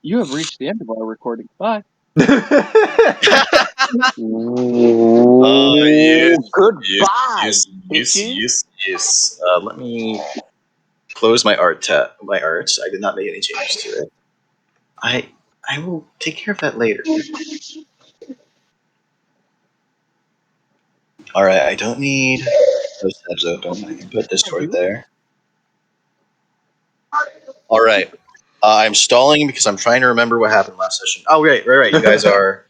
You have reached the end of our recording. Bye. Yes, Goodbye, bitches. yes. Let me close my art tab. My art. I did not make any changes to it. I will take care of that later. All right. I don't need those tabs open. I can put Discord there. All right. I'm stalling because I'm trying to remember what happened last session. Oh, right. You guys are.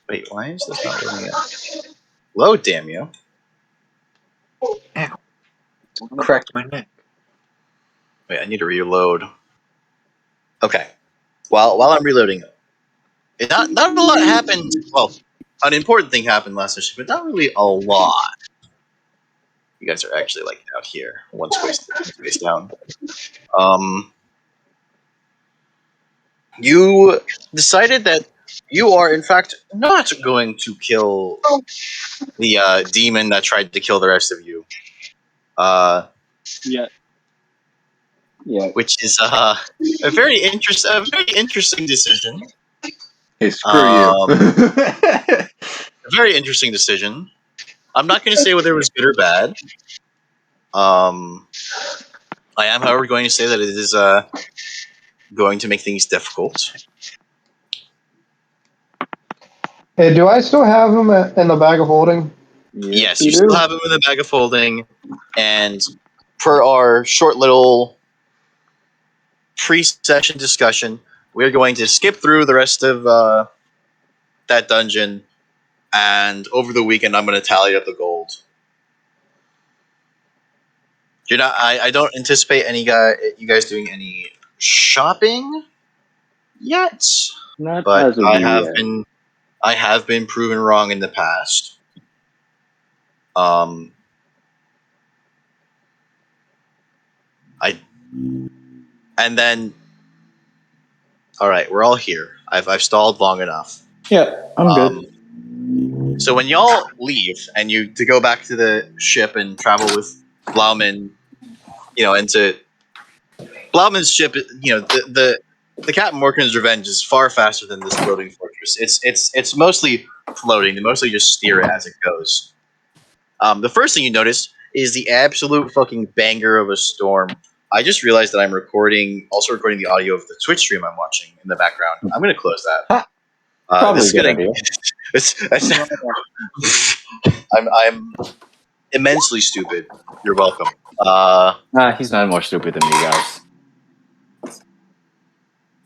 Wait, why is this not loading yet? Load, damn you. Ow. Cracked my neck. Wait, I need to reload. Okay. While I'm reloading, not a lot happened. Well, an important thing happened last session, but not really a lot. You guys are actually like out here, one space down. You decided that you are, in fact, not going to kill the demon that tried to kill the rest of you. Yeah. Which is a very interesting decision. Hey, screw A you. very interesting decision. I'm not going to say whether it was good or bad. I am, however, going to say that it is going to make things difficult. Hey, do I still have him in the bag of holding? Yes, you still have him in the bag of holding, and for our short little pre-session discussion, we're going to skip through the rest of that dungeon, and over the weekend, I'm going to tally up the gold. You're not. I don't anticipate you guys doing any shopping yet, Not but as of I yet. have been proven wrong in the past. And then, all right, we're all here. I've stalled long enough. Yeah, I'm good. So when y'all leave and to go back to the ship and travel with Blauman, into Blauman's ship, the Captain Morgan's Revenge is far faster than this floating fortress. It's mostly floating. They mostly just steer it as it goes. The first thing you notice is the absolute fucking banger of a storm. I just realized that I'm also recording the audio of the Twitch stream I'm watching in the background. I'm going to close that. Probably this is a good gonna. I'm immensely stupid. You're welcome. He's not more stupid than me, guys.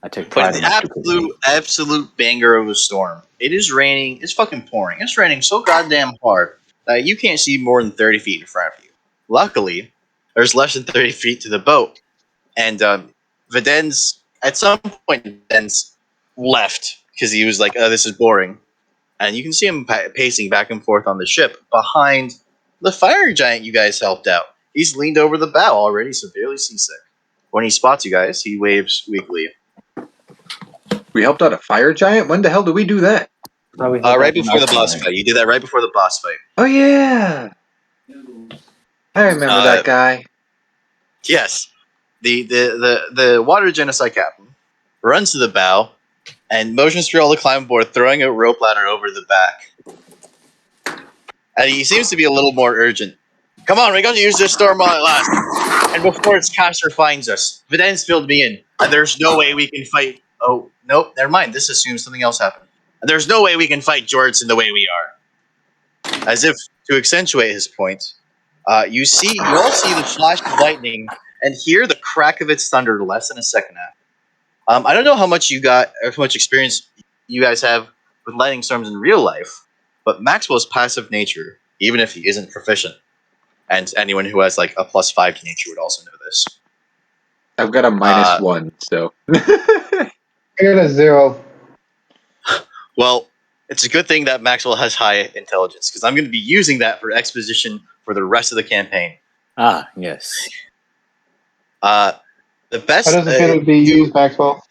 I take But pride it's in the my stupidity. absolute banger of a storm. It is raining. It's fucking pouring. It's raining so goddamn hard that you can't see more than 30 feet in front of you. Luckily, there's less than 30 feet to the boat. And Videns, at some point, Videns left because he was like, oh, this is boring. And you can see him pacing back and forth on the ship behind the fire giant you guys helped out. He's leaned over the bow already, severely seasick. When he spots you guys, he waves weakly. We helped out a fire giant? When the hell did we do that? Right before the boss fight. You did that right before the boss fight. Oh, yeah. I remember that guy. Yes. The water genocide captain runs to the bow and motions for all to climb aboard, throwing a rope ladder over the back. And he seems to be a little more urgent. Come on, we're going to use this storm while it lasts. And before its caster finds us, Videns filled me in, and there's no way we can fight. Oh, nope, never mind. This assumes something else happened. And there's no way we can fight Jordan the way we are. As if to accentuate his point, you all see the flash of lightning and hear the crack of its thunder less than a second after. I don't know how much experience you guys have with lightning storms in real life, but Maxwell's passive nature, even if he isn't proficient, and anyone who has like a +5 to nature would also know this. I've got a -1, so. I got a 0. Well, it's a good thing that Maxwell has high intelligence, because I'm going to be using that for exposition for the rest of the campaign. Ah, yes. The best. How does it feel to be used, Maxwell?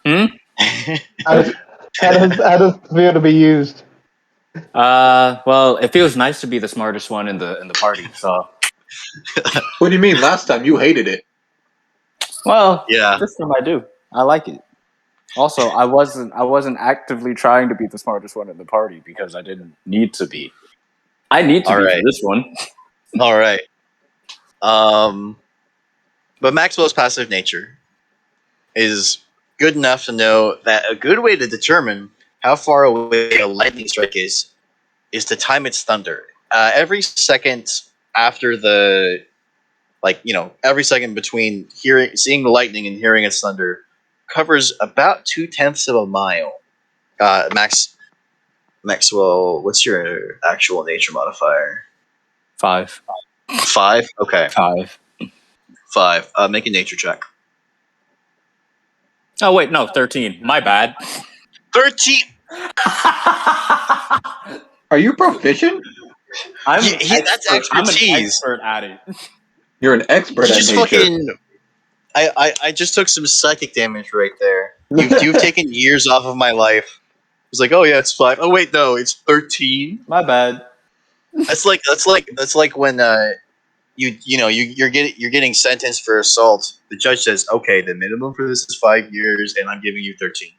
Hmm? How does it feel to be used? Well, it feels nice to be the smartest one in the party. So. What do you mean? Last time you hated it. Well, yeah. this time I do. I like it. Also, I wasn't actively trying to be the smartest one in the party because I didn't need to be. I need to All be right. for this one. All right. But Maxwell's passive nature is good enough to know that a good way to determine how far away a lightning strike is to time its thunder. Every second after the every second between seeing the lightning and hearing its thunder covers about 2/10 of a mile. Maxwell, what's your actual nature modifier? 5. 5. Okay, 5. 5. Make a nature check. Oh wait, no, 13. My bad. 13. Are you proficient? I'm That's I'm an expertise. expert at it. You're an expert You at just nature. fucking. I just took some psychic damage right there. You've taken years off of my life. It's like, oh yeah, it's 5. Oh wait, no, it's 13. My bad. That's like when you're getting sentenced for assault. The judge says, okay, the minimum for this is 5 years, and I'm giving you 13.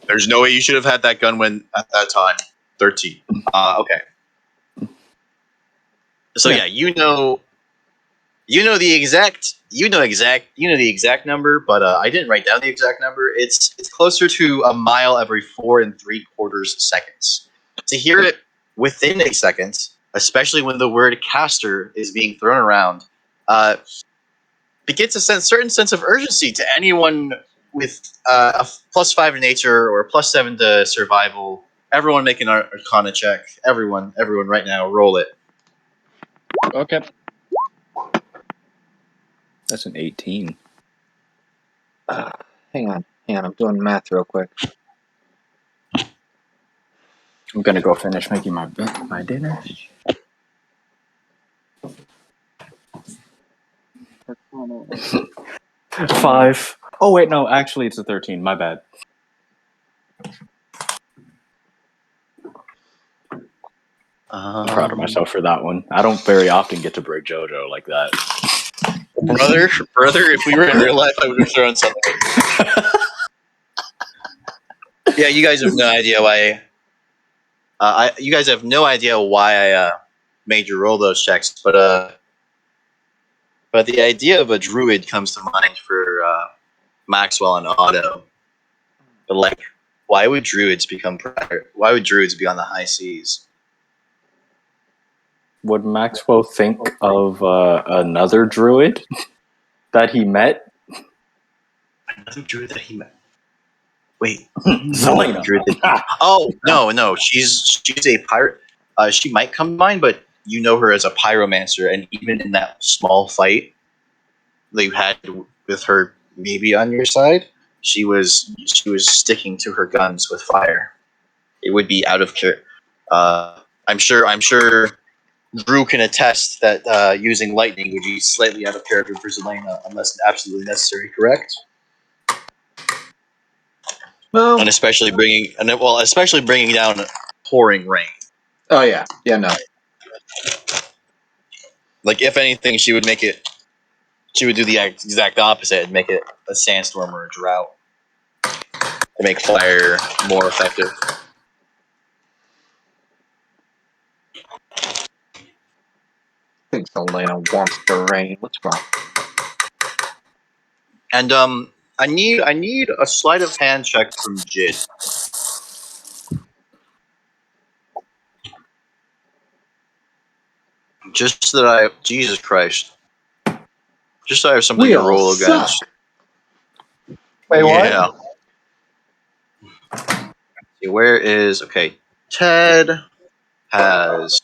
There's no way you should have had that gun when at that time. 13. Okay. So yeah, you know the exact number, but I didn't write down the exact number. It's closer to a mile every 4 3/4 seconds. To hear it within a second, especially when the word caster is being thrown around, begins a certain sense of urgency to anyone with a +5 to nature or a +7 to survival. Everyone make an Arcana check. Everyone right now, roll it. Okay. That's an 18. Hang on. I'm doing math real quick. I'm gonna go finish making my dinner. 5. Oh wait, no, actually it's a 13. My bad. I'm proud of myself for that one. I don't very often get to break JoJo like that. brother. If we were in real life, I would have thrown something. Yeah, you guys have no idea why. You guys have no idea why I made you roll those checks, but the idea of a druid comes to mind for Maxwell and Otto. But like, why would druids become Why would druids be on the high seas? Would Maxwell think of another druid that he met? Another druid that he met. Wait, Zelena. druid that oh no, she's a pirate. She might come to mind, but you know her as a pyromancer, and even in that small fight that you had with her, maybe on your side, she was sticking to her guns with fire. It would be out of care. I'm sure Drew can attest that using lightning would be slightly out of character for Zelena unless absolutely necessary. Correct? Well, And especially bringing down pouring rain. oh yeah, no. Like if anything, she would make it. She would do the exact opposite and make it a sandstorm or a drought to make fire more effective. I think Selena wants the rain. What's wrong? And I need a sleight of hand check from Jid. Just so that Jesus Christ. Just so I have something We to all roll suck. against. Wait, Yeah. what? See, where is okay? Ted has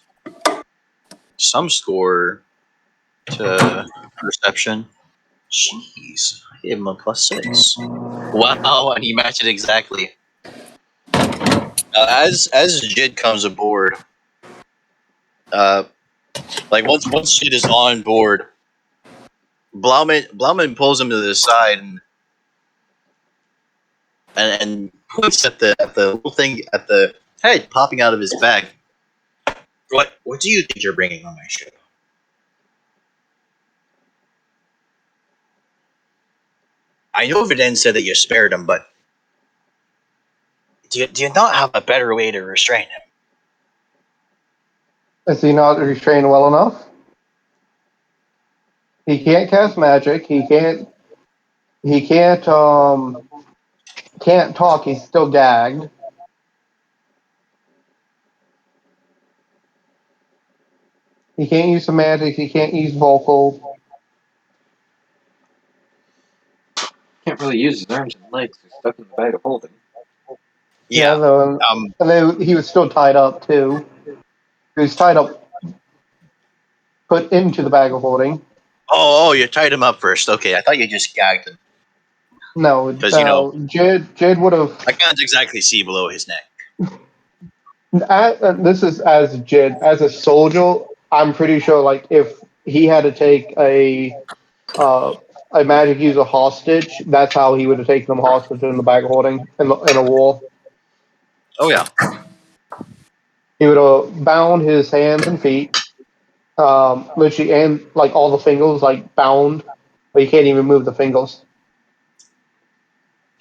some score to perception. Jeez, I gave him a +6. Wow, and he matched it exactly. As Jid comes aboard, like once Jid is on board, Blauman pulls him to the side and points at the little thing at the head popping out of his bag. What do you think you're bringing on my ship? I know Viden said that you spared him, but do you not have a better way to restrain him? Is he not restrained well enough? He can't cast magic. He can't can't talk. He's still gagged. He can't use semantics. He can't use vocal. Can't really use his arms and legs. He's stuck in the bag of holding. Yeah. Though, and then he was still tied up too. He was tied up, put into the bag of holding. Oh, you tied him up first. Okay, I thought you just gagged him. No, 'Cause, you know- Jid would have. I can't exactly see below his neck. This is as Jid as a soldier. I'm pretty sure, like, if he had to take a magic user hostage, that's how he would have taken them hostage in the bag of holding in a war. Oh yeah. He would have bound his hands and feet, literally, and like all the fingers, like bound, but you can't even move the fingers.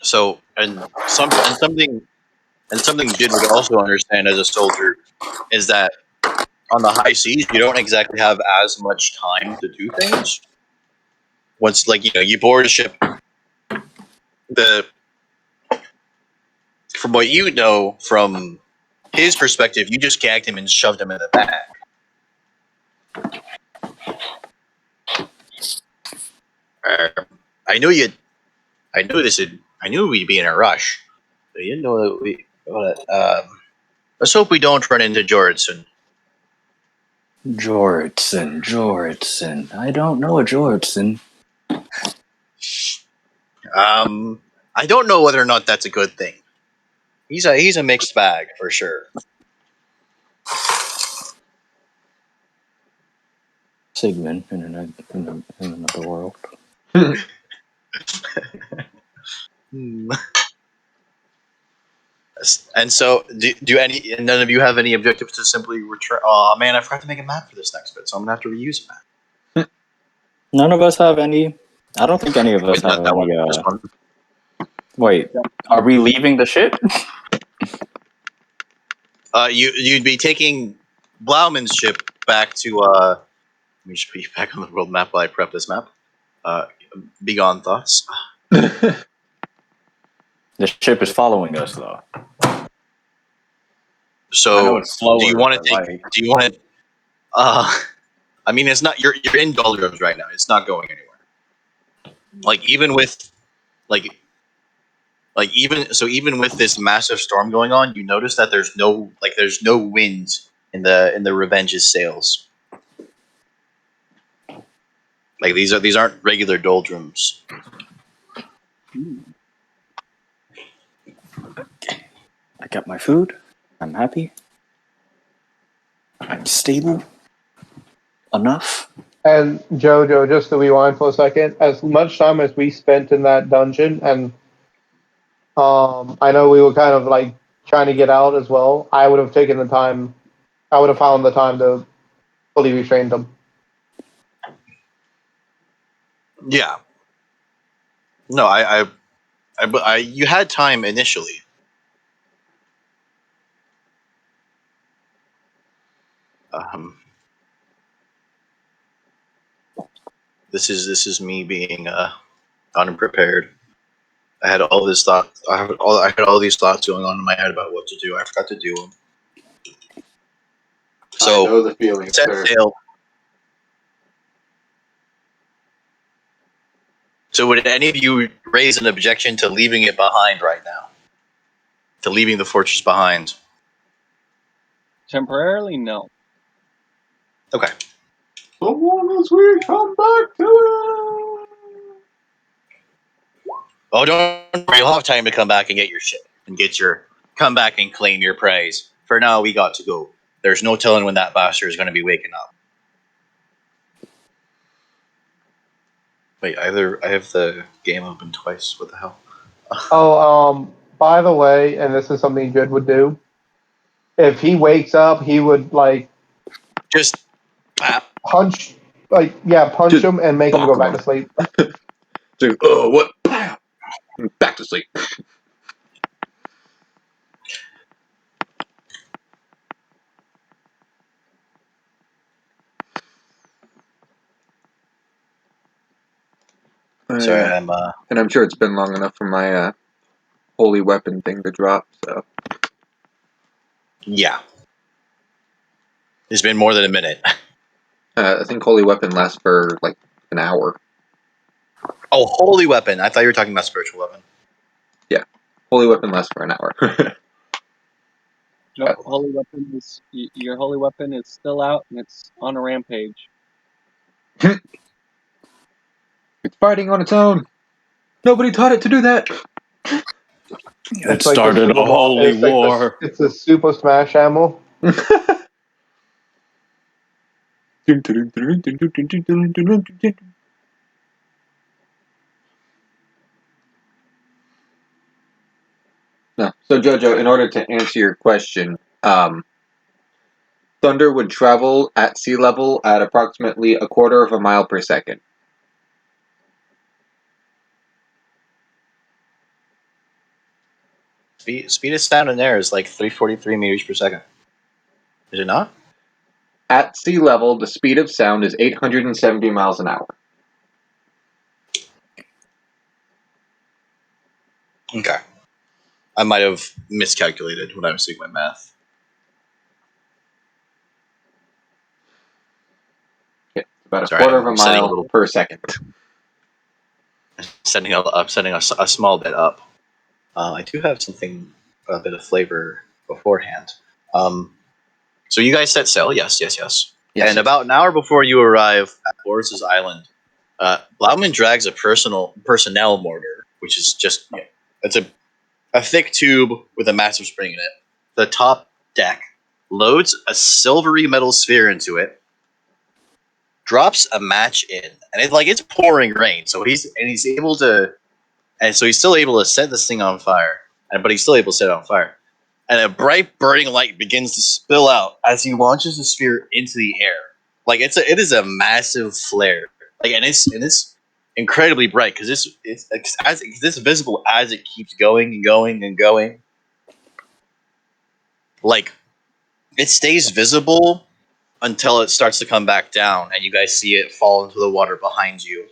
So something Jid would also understand as a soldier is that on the high seas you don't exactly have as much time to do things. Once you board a ship, from what you know from his perspective, you just gagged him and shoved him in the back. I knew you'd. I knew this. I knew we'd be in a rush. But you didn't know that we. Let's hope we don't run into Jordan. Jordan. I don't know a Jordan. I don't know whether or not that's a good thing. He's a mixed bag for sure. Sigmund in another world. And so, none of you have any objectives to simply return? Oh man, I forgot to make a map for this next bit, so I'm gonna have to reuse a map. None of us have any. I don't think any of us Wait, not have that any. one. This one. Wait, are we leaving the ship? You'd be taking Blauman's ship back to. Let me just be back on the world map while I prep this map. Begone thoughts. The ship is following us, though. So, I know it's slower. do you want to but, take? like, Do you want to? I mean, it's not. You're in doldrums right now. It's not going anywhere. Like even with, like even with this massive storm going on, you notice that there's no wind in the Revenge's sails. Like these aren't regular doldrums. I got my food. I'm happy. I'm stable enough. And Jojo, just to rewind for a second, as much time as we spent in that dungeon, and I know we were kind of like trying to get out as well. I would have taken the time. I would have found the time to fully restrain them. Yeah. No, I you had time initially. This is me being unprepared. I had all this thought. I had all these thoughts going on in my head about what to do. I forgot to do them. So I know the feeling, set sir. sail. So would any of you raise an objection to leaving it behind right now? To leaving the fortress behind? Temporarily, no. Okay. So long as we come back to it. Oh, don't worry. You'll have time to come back and get your shit and come back and claim your prize. For now, we got to go. There's no telling when that bastard is going to be waking up. Wait, I have the game open twice. What the hell? Oh, by the way, and this is something Jid would do. If he wakes up, he would like Just punch, punch him and make him go back to sleep. What? Pow! Back to sleep. Sorry, Yeah. I'm And I'm sure it's been long enough for my holy weapon thing to drop. So yeah. It's been more than a minute. I think holy weapon lasts for like an hour. Oh, holy weapon! I thought you were talking about spiritual weapon. Holy weapon lasts for an hour. Nope, holy weapon is your holy weapon is still out and it's on a rampage. It's fighting on its own. Nobody taught it to do that. It like the started Super a holy war. It's a Super Smash ammo. No. So Jojo, in order to answer your question, thunder would travel at sea level at approximately a quarter of a mile per second. Speed of sound in air is like 343 meters per second. Is it not? At sea level, the speed of sound is 870 miles an hour. Okay. I might have miscalculated when I was doing my math. Okay, about a Sorry, quarter of a I'm setting a mile little, per second. setting a small bit up. I do have something, a bit of flavor beforehand. So you guys set sail, yes. Yes. And about an hour before you arrive at Boris's island, Blauman drags a personnel mortar, which is just it's a thick tube with a massive spring in it. The top deck loads a silvery metal sphere into it, drops a match in, and it's pouring rain. So he's able to, and so he's still able to set this thing on fire, but he's still able to set it on fire. And a bright burning light begins to spill out as he launches the sphere into the air. Like it is a massive flare. Like and it's incredibly bright because it's visible as it keeps going and going and going. Like it stays visible until it starts to come back down, and you guys see it fall into the water behind you.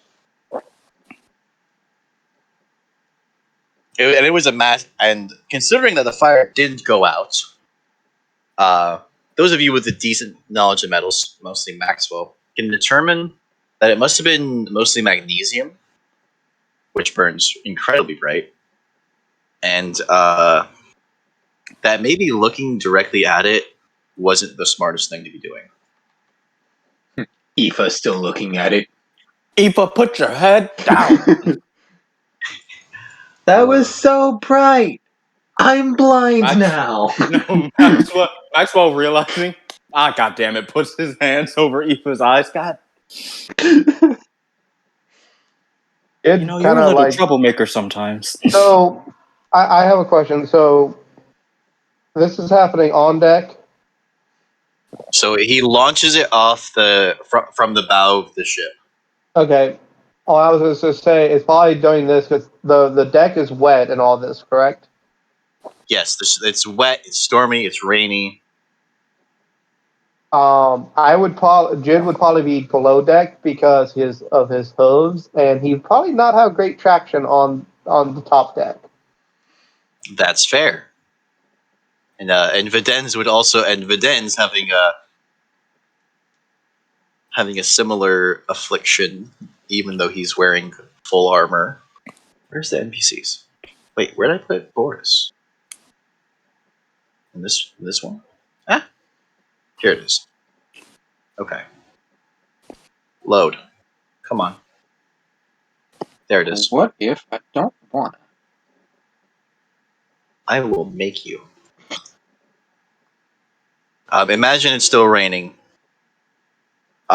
And it was a mass. And considering that the fire didn't go out, those of you with a decent knowledge of metals, mostly Maxwell, can determine that it must have been mostly magnesium, which burns incredibly bright, and that maybe looking directly at it wasn't the smartest thing to be doing. Aoife's still looking at it. Aoife, put your head down. That was so bright. I'm blind now. No, Maxwell realizing, god damn it, puts his hands over Aoife's eyes. God, It you're kind a of little like troublemaker sometimes. so. I have a question. So this is happening on deck. So he launches it off from the bow of the ship. Okay. All I was going to say is probably doing this because the deck is wet and all this, correct? Yes, it's wet, it's stormy, it's rainy. I would probably Jid would probably be below deck because of his hooves, and he'd probably not have great traction on the top deck. That's fair. And Videns would also, and Videns having a similar affliction, even though he's wearing full armor. Where's the NPCs? Wait, where did I put Boris? In this one? Ah, here it is. Okay. Load. Come on. There it is. What if I don't want to? I will make you. Imagine it's still raining.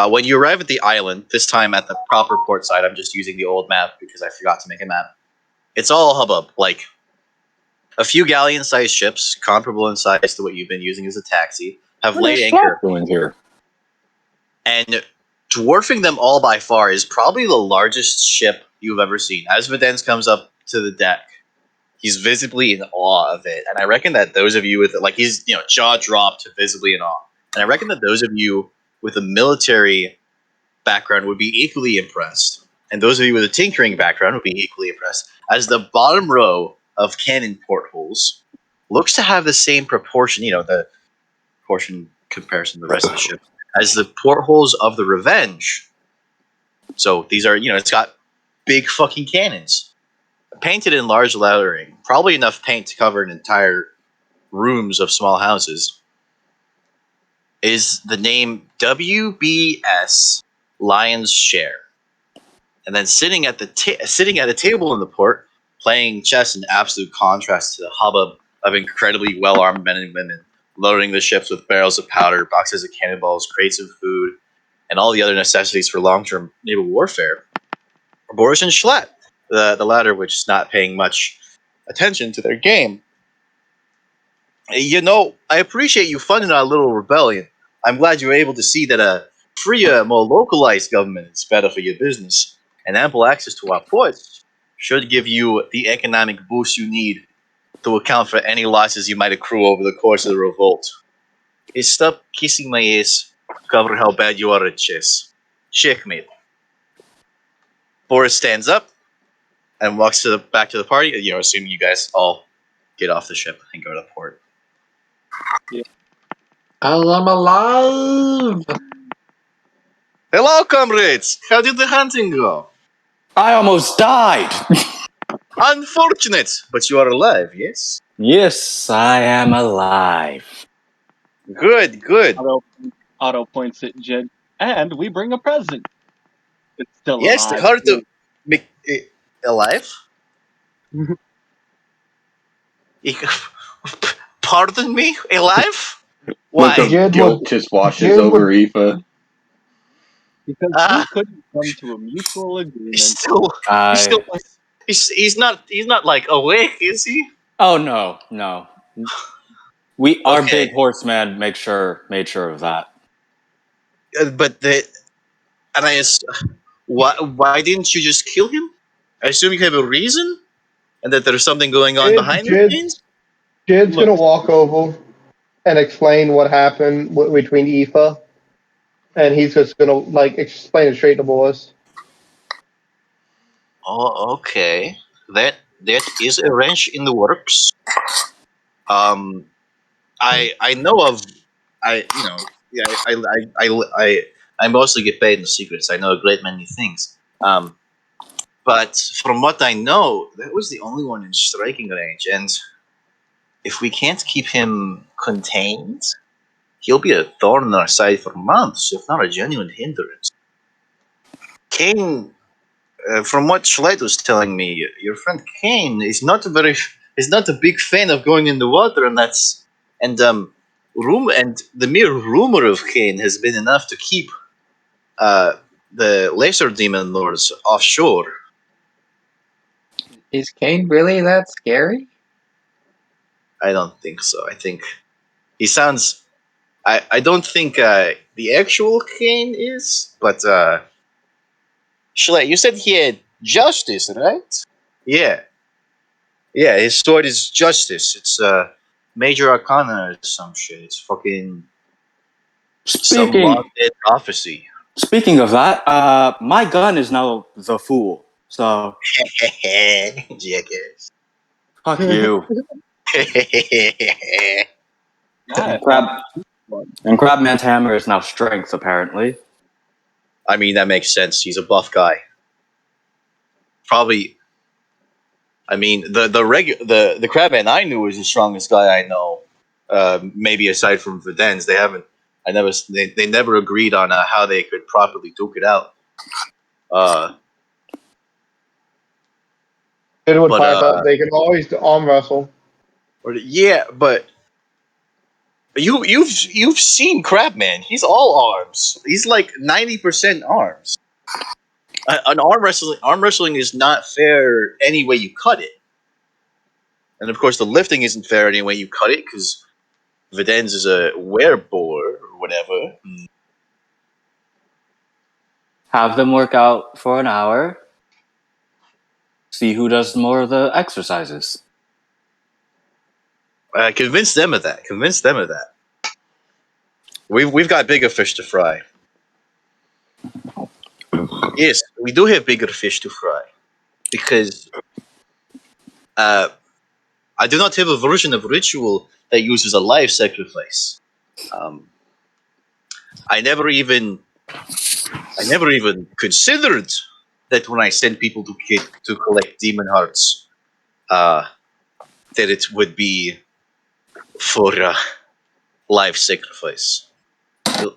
When you arrive at the island, this time at the proper port side, I'm just using the old map because I forgot to make a map. It's all hubbub. Like, a few galleon-sized ships, comparable in size to what you've been using as a taxi, have What is laid Shark anchor. doing here? And dwarfing them all by far is probably the largest ship you've ever seen. As Videns comes up to the deck, he's visibly in awe of it. And I reckon that those of you with he's jaw dropped, visibly in awe. And I reckon that those of you with a military background would be equally impressed. And those of you with a tinkering background would be equally impressed, as the bottom row of cannon portholes looks to have the same proportion, the proportion comparison to the rest of the ship, as the portholes of the Revenge. So these are, it's got big fucking cannons, painted in large lettering, probably enough paint to cover an entire rooms of small houses. Is the name WBS Lion's Share. And then sitting at a table in the port, playing chess in absolute contrast to the hubbub of incredibly well-armed men and women, loading the ships with barrels of powder, boxes of cannonballs, crates of food, and all the other necessities for long-term naval warfare. Boris and Schlatt, the latter which is not paying much attention to their game. I appreciate you funding our little rebellion. I'm glad you were able to see that a freer, more localized government is better for your business, and ample access to our ports should give you the economic boost you need to account for any losses you might accrue over the course of the revolt. Hey, stop kissing my ass to cover how bad you are at chess. Checkmate. Boris stands up and walks back to the party, assuming you guys all get off the ship and go to port. I'm alive! Hello, comrades! How did the hunting go? I almost died. Unfortunate, but you are alive, yes? Yes, I am alive. Good, good. Otto points at Jed, and we bring a present. It's still Yes, alive. hard to make alive. Pardon me, alive? What Why? the Jid guilt would just washes Jid over would Aoife. Because Ah, we couldn't come to a mutual he's agreement. still, he's still, he's not like awake, is he? Oh no. Our Okay, big horseman made sure of that. but why didn't you just kill him? I assume you have a reason, and that there's something going on Jid behind the scenes. Jid's Look, gonna walk over and explain what happened between Aoife, and he's just gonna explain it straight to Boris. Oh, okay. That is a wrench in the works. I know of yeah, I mostly get paid in secrets. I know a great many things. But from what I know, that was the only one in striking range, and if we can't keep him contained, he'll be a thorn in our side for months, if not a genuine hindrance. Kane, from what Schleit was telling me, your friend Kane is not a big fan of going in the water, and the mere rumor of Kane has been enough to keep uh, the lesser demon lords offshore. Is Kane really that scary? I don't think so. I think he sounds. I don't think the actual Kane is, but Schleit, you said he had justice, right? Yeah. Yeah, his sword is justice. It's major arcana or some shit. It's fucking some Speaking long dead prophecy. speaking of that, my gun is now the fool. So Jackass. fuck you. I Crab one. and Crabman's hammer is now strength, apparently. I mean, that makes sense. He's a buff guy. Probably. I mean, the crabman I knew was the strongest guy I know. Maybe aside from Videns, they haven't. They never agreed on how they could properly duke it out. Uh, Jid would but pipe up. They can always arm wrestle. yeah, but you've seen Crabman. He's all arms. He's like 90% arms. An arm wrestling is not fair any way you cut it, and of course the lifting isn't fair any way you cut it because Videns is a werebore or whatever. Have them work out for an hour. See who does more of the exercises. Convince them of that. Convince them of that. We've got bigger fish to fry. Yes, we do have bigger fish to fry because I do not have a version of ritual that uses a live sacrifice. Um, I never even considered that when I send people to collect demon hearts, that it would be for live sacrifice.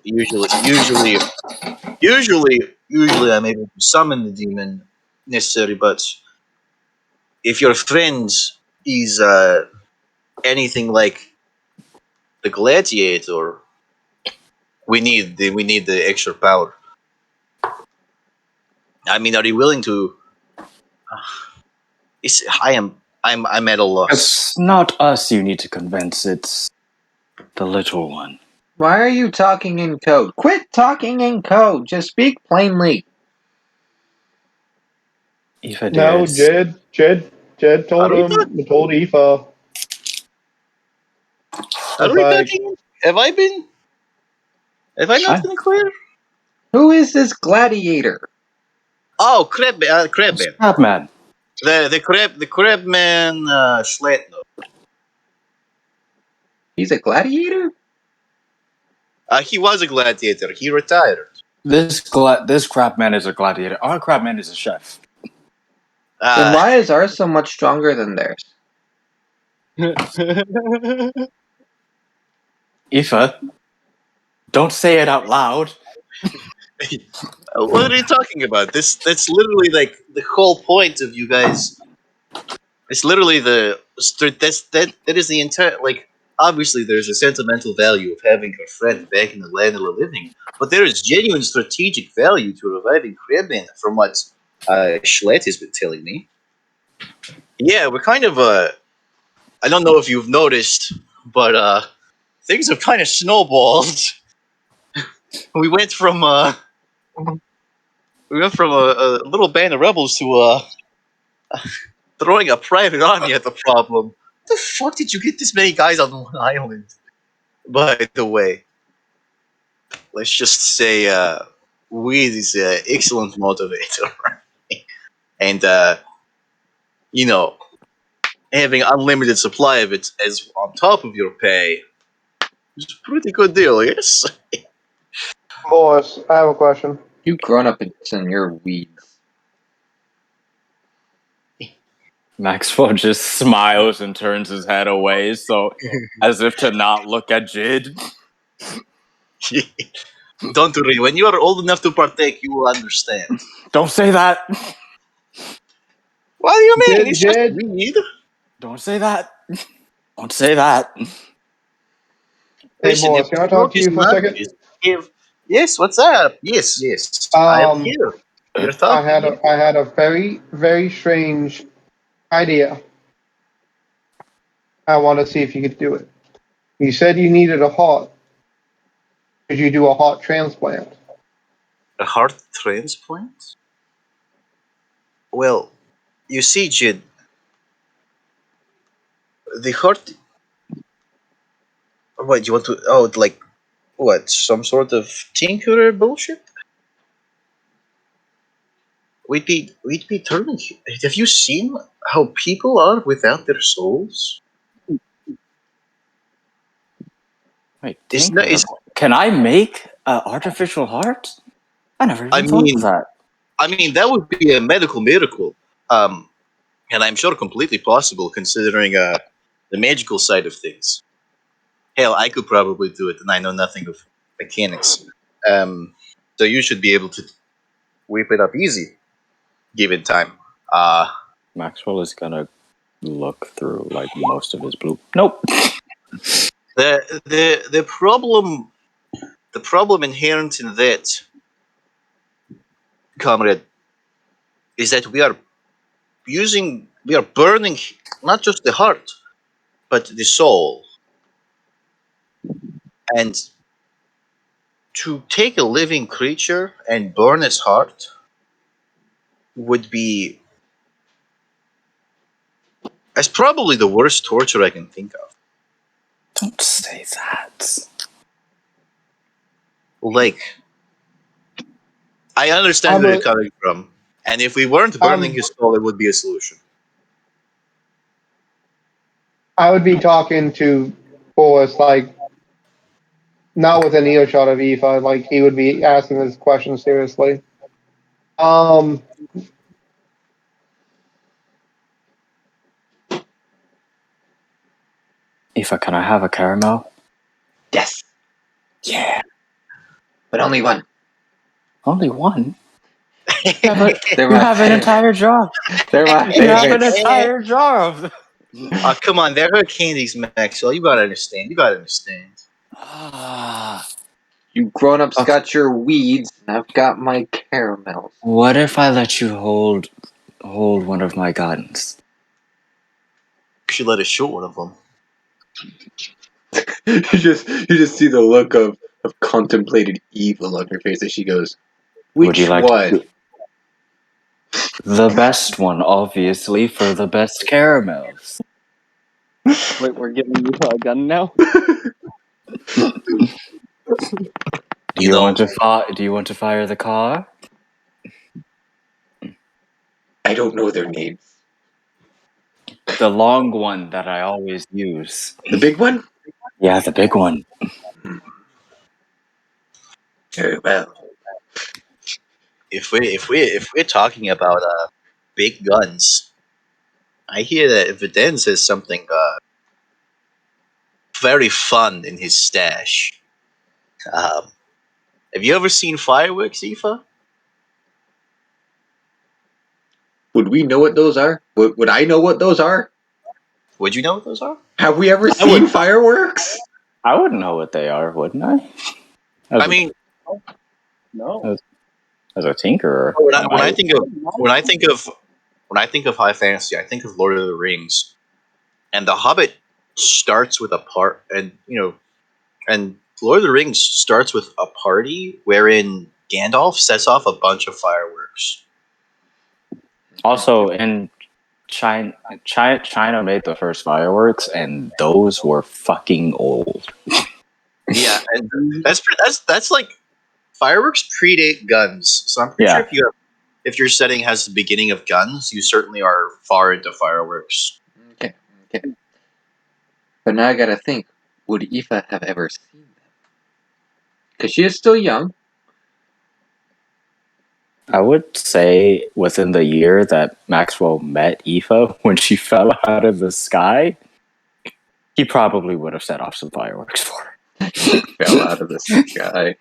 Usually, I'm able to summon the demon necessary. But if your friend is anything like the gladiator, we need the extra power. I mean, are you willing to? I'm at a loss. It's not us you need to convince, it's the little one. Why are you talking in code? Quit talking in code. Just speak plainly. If it No, is, Jed told Are we him. Told Aoife. Are It's we like, talking? Have I been? Have I not been clear? Who is this gladiator? Oh, crab man. Crab man. The crab man Schletno. He's a gladiator? He was a gladiator. He retired. This crab man is a gladiator. Our crab man is a chef. Then Uh, why is ours so much stronger than theirs? Aoife, don't say it out loud. what are you talking about? That's literally like the whole point of you guys. It's literally that is the entire like. Obviously, there's a sentimental value of having a friend back in the land of the living, but there is genuine strategic value to reviving Crabman, from what Schlett has been telling me. Yeah, we're kind of I don't know if you've noticed, but things have kind of snowballed. we went from a little band of rebels to throwing a private army at the problem. The fuck did you get this many guys on one island? By the way, let's just say weed is an excellent motivator, and you know, having unlimited supply of it as on top of your pay is a pretty good deal, yes. boss, I have a question. You grown up in your weeds. Maxwell just smiles and turns his head away, so as if to not look at Jid. Don't worry. When you are old enough to partake, you will understand. Don't say that. What do you mean? It's just Jed, weed. Don't say that. Don't say that. hey Listen, if boss, can the I talk smoke to is you for a not second? just if yes, what's up? Yes, yes, I am Um, here. You're I talking. had a I had a very strange idea. I want to see if you could do it. You said you needed a heart. Could you do a heart transplant? A heart transplant? Well, you see, Jid, the heart. What you want to? Oh, like what? Some sort of tinkerer bullshit? We'd be turning. Have you seen how people are without their souls? Wait, It's not. Tinker, can I make an artificial heart? I never I even thought of mean, that. that would be a medical miracle. Um, and I'm sure completely possible considering the magical side of things. Hell, I could probably do it, and I know nothing of mechanics. Um, so you should be able to whip it up easy, given time. Uh, Maxwell is gonna look through like most of his blue. Nope. the problem inherent in that, comrade, is that we are burning not just the heart, but the soul. And to take a living creature and burn its heart would be That's probably the worst torture I can think of. Don't say that. Like, I understand I'm where you're a, coming from, and if we weren't burning I'm, his skull, it would be a solution. I would be talking to Forrest, like, not with an earshot of Aoife, like, he would be asking this question seriously. Um, Aoife, can I have a caramel? Yes, Yeah. but only one. Only one? Yeah, but They're you my have an favorite. entire jar. They're my You have an favorites. entire jar of them. Oh, come on, they're her candies, Maxwell. You gotta understand. You gotta understand. Ah. You grown-ups Okay. got your weeds, and I've got my caramels. What if I let you hold one of my guns? You should let us shoot one of them. You just see the look of contemplated evil on her face as she goes, Would you "Which like one?" the best one, obviously, for the best caramels? Wait, we're giving you a gun now? Do You you know, want to fire the car? I don't know their names. The long one that I always use. The big one? Yeah, the big one. Very well. if we're talking about big guns, I hear that Videns has something very fun in his stash. Um, have you ever seen fireworks, Aoife? Would we know what those are? Would I know what those are? Would you know what those are? Have we ever I seen would. fireworks? I would know what they are, wouldn't I? I As mean, No. as a tinkerer, when I I, when I might. think of when I think of when I think of high fantasy, I think of Lord of the Rings, and The Hobbit starts with a part, and Lord of the Rings starts with a party wherein Gandalf sets off a bunch of fireworks. Also, in China made the first fireworks, and those were fucking old. Yeah, and that's like fireworks predate guns, so I'm pretty sure Yeah, if your setting has the beginning of guns, you certainly are far into fireworks. Okay, okay. But now I gotta think, would Aoife have ever seen them? Because she is still young. I would say within the year that Maxwell met Aoife when she fell out of the sky, he probably would have set off some fireworks for her. Fell out of the sky.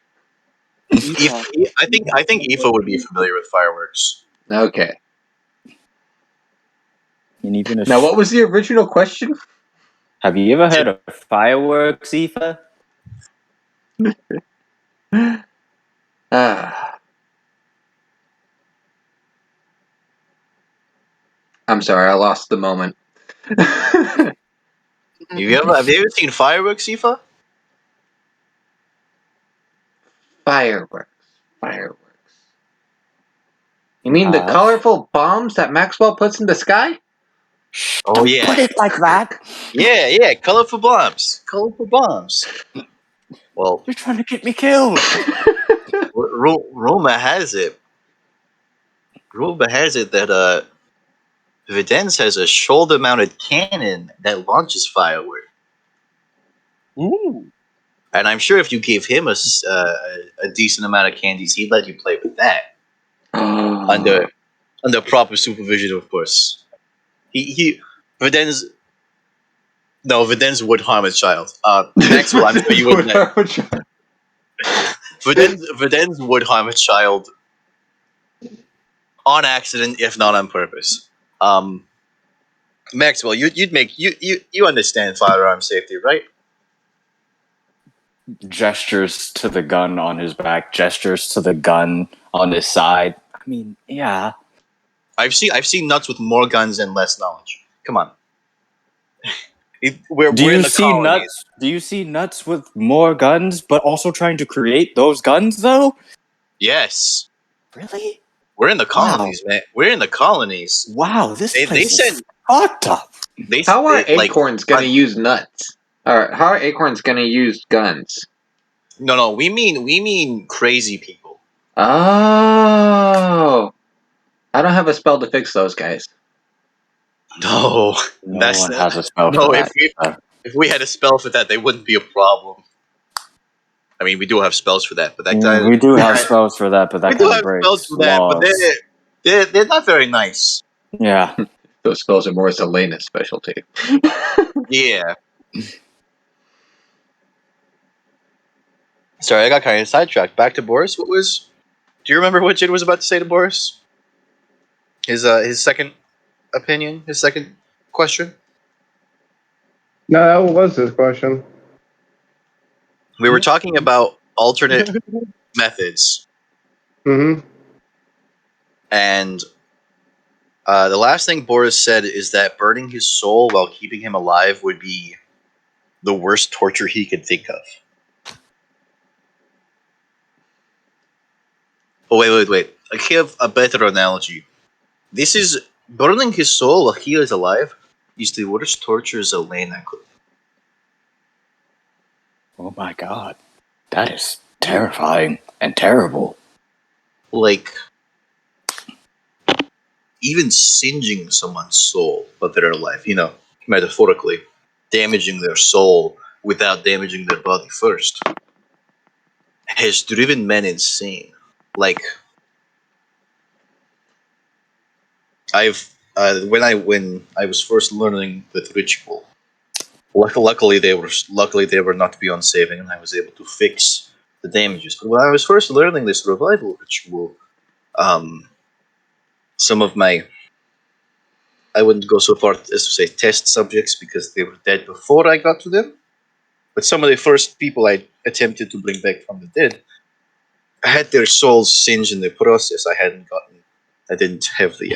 I think Aoife would be familiar with fireworks. Okay. And even if Now, what was the original question? have you ever heard of fireworks, Aoife? Ah. I'm sorry, I lost the moment. Have you ever seen fireworks, Aoife? Fireworks. Fireworks. You You mean the have? colorful bombs that Maxwell puts in the sky? Oh Don't yeah, put it like that. yeah, colorful bombs, colorful bombs. Well, You're trying to get me killed. rumor has it. Rumor has it that Videns has a shoulder-mounted cannon that launches fireworks. Ooh. And I'm sure if you gave him a decent amount of candies, he'd let you play with that under under proper supervision, of course. He Videns Videns would harm a child. Maxwell, I'm sure you would not. Videns would harm a child on accident, if not on purpose. Maxwell, you understand firearm safety, right? Gestures to the gun on his back, gestures to the gun on his side. I mean, yeah. I've seen nuts with more guns and less knowledge. Come on. We're Do in you the see colonies. nuts? Do you see nuts with more guns, but also trying to create those guns, though? Yes. Really? We're in the Wow. colonies, man. We're in the colonies. Wow, this They place send is fucked up. How are like, acorns gonna use nuts? Or how are acorns gonna use guns? no, we mean crazy people. Oh, I don't have a spell to fix those guys. No, No that's one has a spell no. for that. If we had a spell for that, they wouldn't be a problem. I mean, we do have spells for that, but that kind We do have spells for that, but we that do kind of have spells breaks for that, but laws. they're not very nice. Yeah. Those spells are more Selena's specialty. Yeah. Sorry, I got kind of sidetracked. Back to Boris. What was? Do you remember what Jid was about to say to Boris? His second opinion, his second question. No, that was his question. We were talking about alternate methods, Mm-hmm. and the last thing Boris said is that burning his soul while keeping him alive would be the worst torture he could think of. Oh, wait. I have a better analogy. This is burning his soul while he is alive is the worst torture Zelena could. Oh my god. That is terrifying and terrible. Like, even singeing someone's soul while they're alive, metaphorically, damaging their soul without damaging their body first, has driven men insane. Like, when I was first learning with ritual, luckily they were not beyond saving, and I was able to fix the damages. But when I was first learning this revival ritual, um, some of my I wouldn't go so far as to say test subjects because they were dead before I got to them. But some of the first people I attempted to bring back from the dead had their souls singed in the process. I didn't have the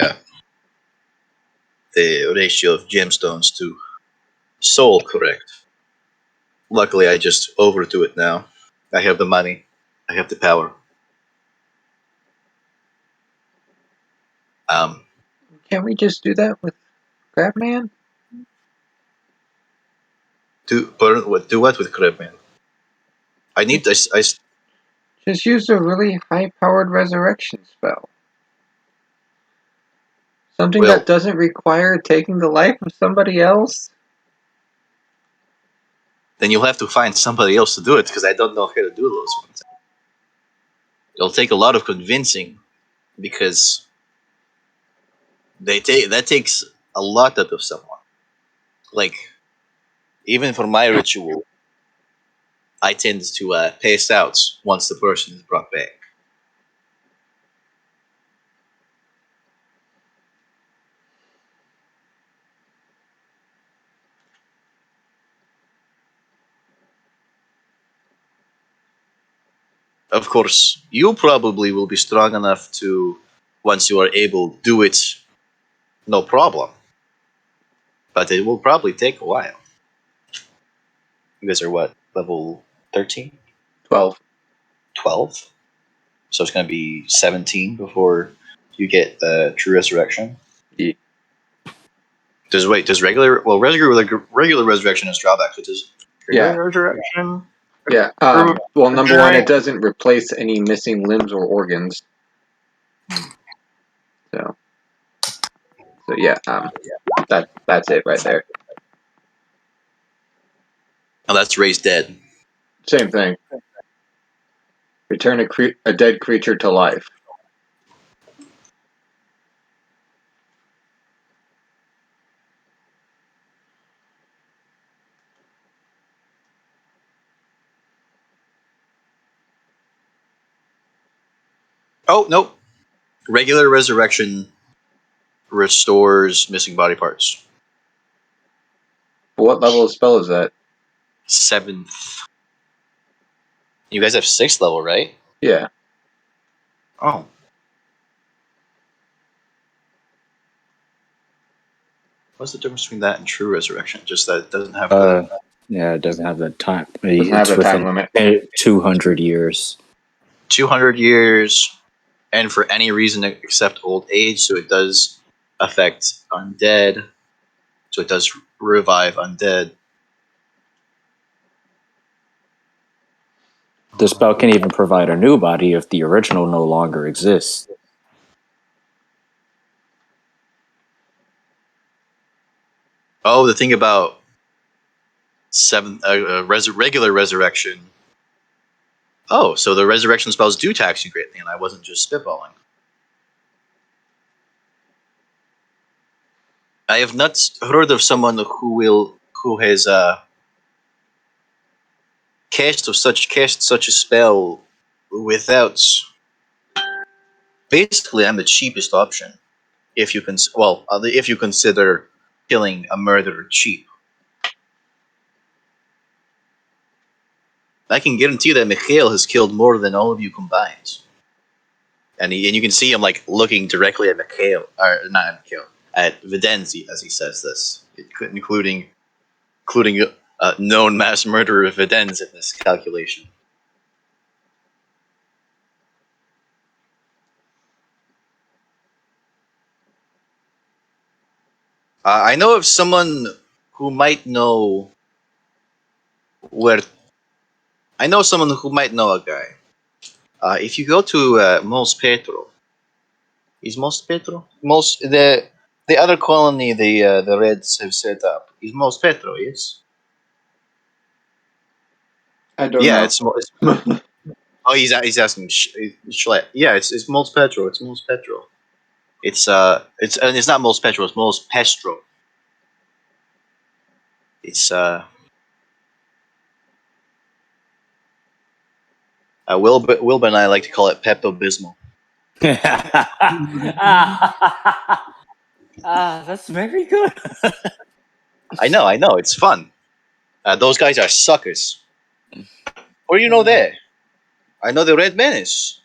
ratio of gemstones to soul correct. Luckily, I just overdo it now. I have the money. I have the power. Um, Can't we just do that with Crabman? do what with Crabman? I need this. Just use a really high-powered resurrection spell. Something Well, that doesn't require taking the life of somebody else? then you'll have to find somebody else to do it because I don't know how to do those ones. It'll take a lot of convincing because that takes a lot out of someone. Like, even for my ritual, I tend to pace out once the person is brought back. Of course, you probably will be strong enough to, once you are able, do it no problem. But it will probably take a while. You guys are what, level 13? 12. 12? So it's going to be 17 before you get the true resurrection? Yeah. Does regular resurrection has drawbacks. It does regular resurrection. Yeah. Well, number one, it doesn't replace any missing limbs or organs. So yeah. That's it right there. Oh, that's raised dead. Same thing. Return a dead creature to life. Oh nope. Regular resurrection restores missing body parts. What level of spell is that? 7th. You guys have 6th level, right? Yeah. Oh. What's the difference between that and true resurrection? Just that it doesn't have the. Yeah, it doesn't have the time. Doesn't have It's a time within limit. 200 years. 200 years, and for any reason except old age, so it does affect undead. so it does revive undead. The spell can even provide a new body if the original no longer exists. Oh, the thing about regular resurrection. Oh, so the resurrection spells do tax you greatly, and I wasn't just spitballing. I have not heard of someone who has cast such a spell without. Basically, I'm the cheapest option if you if you consider killing a murderer cheap. I can guarantee that Mikhail has killed more than all of you combined. And you can see him like looking directly at Mikhail, or not at Mikhail, at Videnzi as he says this, including known mass murderer Videnz in this calculation. I know of someone who might know where. I know someone who might know a guy. If you go to Mos Petro, is Mos Petro the other colony the Reds have set up is Mos Petro, yes? I don't Yeah, know. it's oh, he's asking Schlett. Yeah, it's Mos Petro. It's Mos Petro. It's not Mos Petro. It's Mos Pestro. It's Wilbur and I like to call it Pepto Bismol. That's very good. I know, it's fun. Those guys are suckers. Or you know that? I know the Red Menace.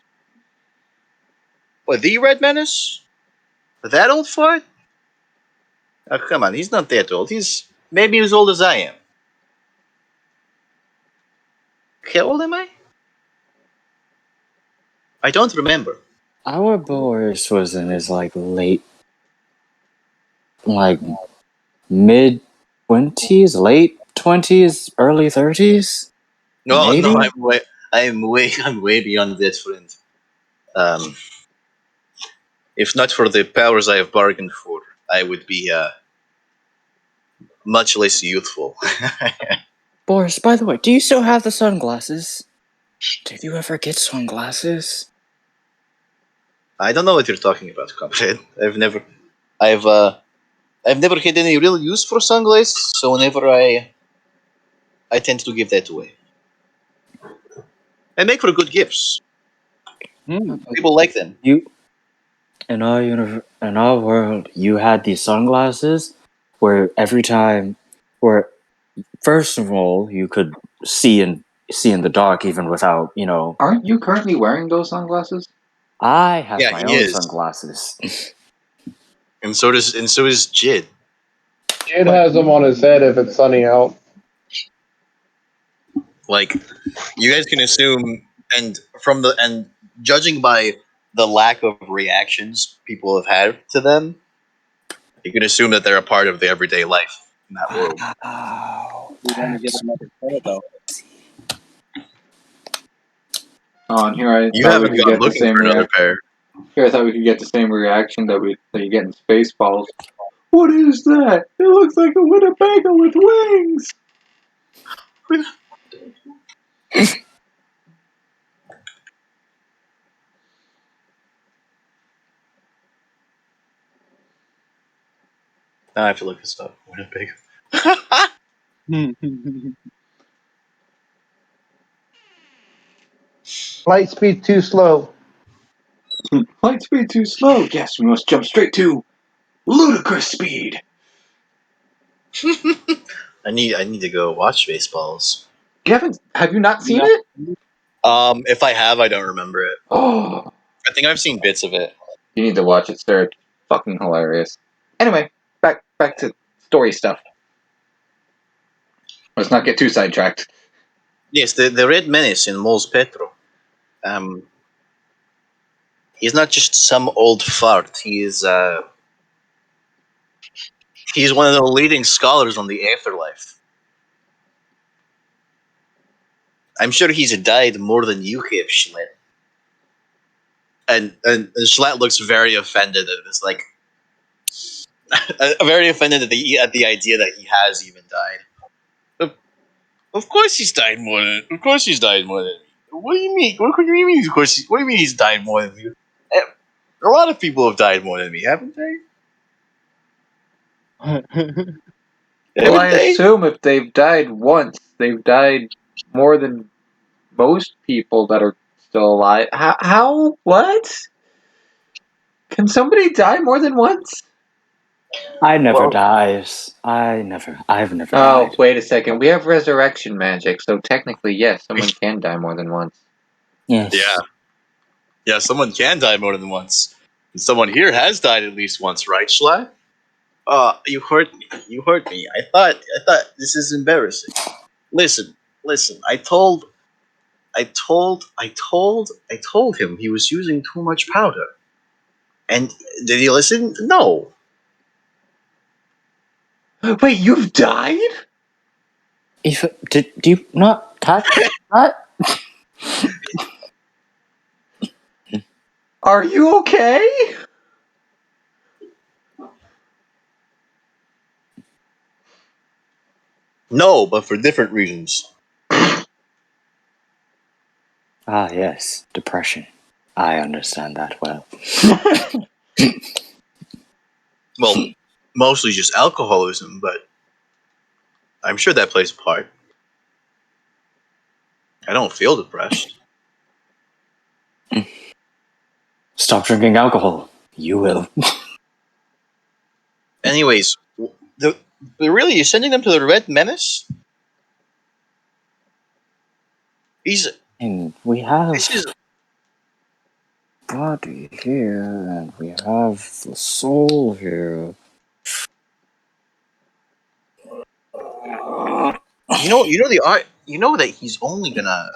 What, the Red Menace? That old fart? Oh, come on, he's not that old. He's maybe as old as I am. How old am I? I don't remember. Our Boris was in his late, mid 20s, late 20s, early 30s, No, no, maybe. I'm way beyond that, friend. Um, if not for the powers I have bargained for, I would be much less youthful. Boris, by the way, do you still have the sunglasses? Did you ever get sunglasses? I don't know what you're talking about, comrade. I've never had any real use for sunglasses, so whenever I tend to give that away. They make for good gifts. People like them. You in our world, you had these sunglasses where every time, where first of all you could see in the dark even without Aren't you currently wearing those sunglasses? I have Yeah, my he own is, sunglasses. and so does Jid. Jid has them on his head if it's sunny out. Like, you guys can assume, and judging by the lack of reactions people have had to them, you can assume that they're a part of the everyday life in that world. Wow, We want to get that's another pair though. Oh, and here I You thought we haven't could gone get the looking same for another reaction. pair. Here I thought we could get the same reaction that you get in Spaceballs. What is that? It looks like a Winnebago with wings. Now I have to look this up. Winnipeg. Light speed too slow. Light speed too slow. Yes, we must jump straight to ludicrous speed. I need to go watch Baseballs. Have you not seen Yeah. it? If I have, I don't remember it. Oh, I think I've seen bits of it. you need to watch it, sir. It's fucking hilarious. Anyway, back to story stuff. Let's not get too sidetracked. Yes, the Red Menace in Mos Petro. He's not just some old fart. He is He's one of the leading scholars on the afterlife. I'm sure he's died more than you have, Schlatt. And Schlatt looks very offended at this, like very offended at the idea that he has even died. Of course he's died more than. Of course he's died more than me. What do you mean? What do you mean? Of course. What do you mean he's died more than you? A lot of people have died more than me, haven't they? Well, I Haven't they? assume if they've died once, they've died more than most people that are still alive. How? What? Can somebody die more than once? I never Well, dies. I've never Oh, died. wait a second. We have resurrection magic, so technically, yes, someone can die more than once. Yes. yeah. Someone can die more than once, and someone here has died at least once, right, Schlatt? You hurt me. You hurt me. I thought this is embarrassing. Listen. I told him he was using too much powder. And did he listen? No. Wait, you've died? If did you not catch that? Are you okay? No, but for different reasons. Ah, yes, depression. I understand that well. Well, mostly just alcoholism, but I'm sure that plays a part. I don't feel depressed. Stop drinking alcohol. You will. Anyways, really, you're sending them to the Red Menace? He's And we have this is body here, and we have the soul here. you know that he's only gonna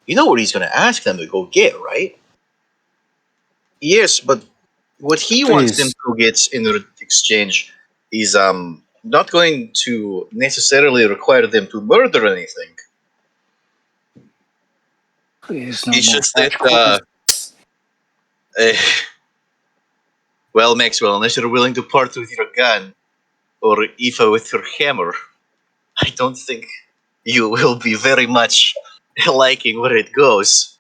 what he's gonna ask them to go get, right? Yes, but what he wants them Please, to get in exchange is not going to necessarily require them to murder anything. please, no It's more just that such questions. uh, well, Maxwell, unless you're willing to part with your gun or Aoife with your hammer, I don't think you will be very much liking where it goes.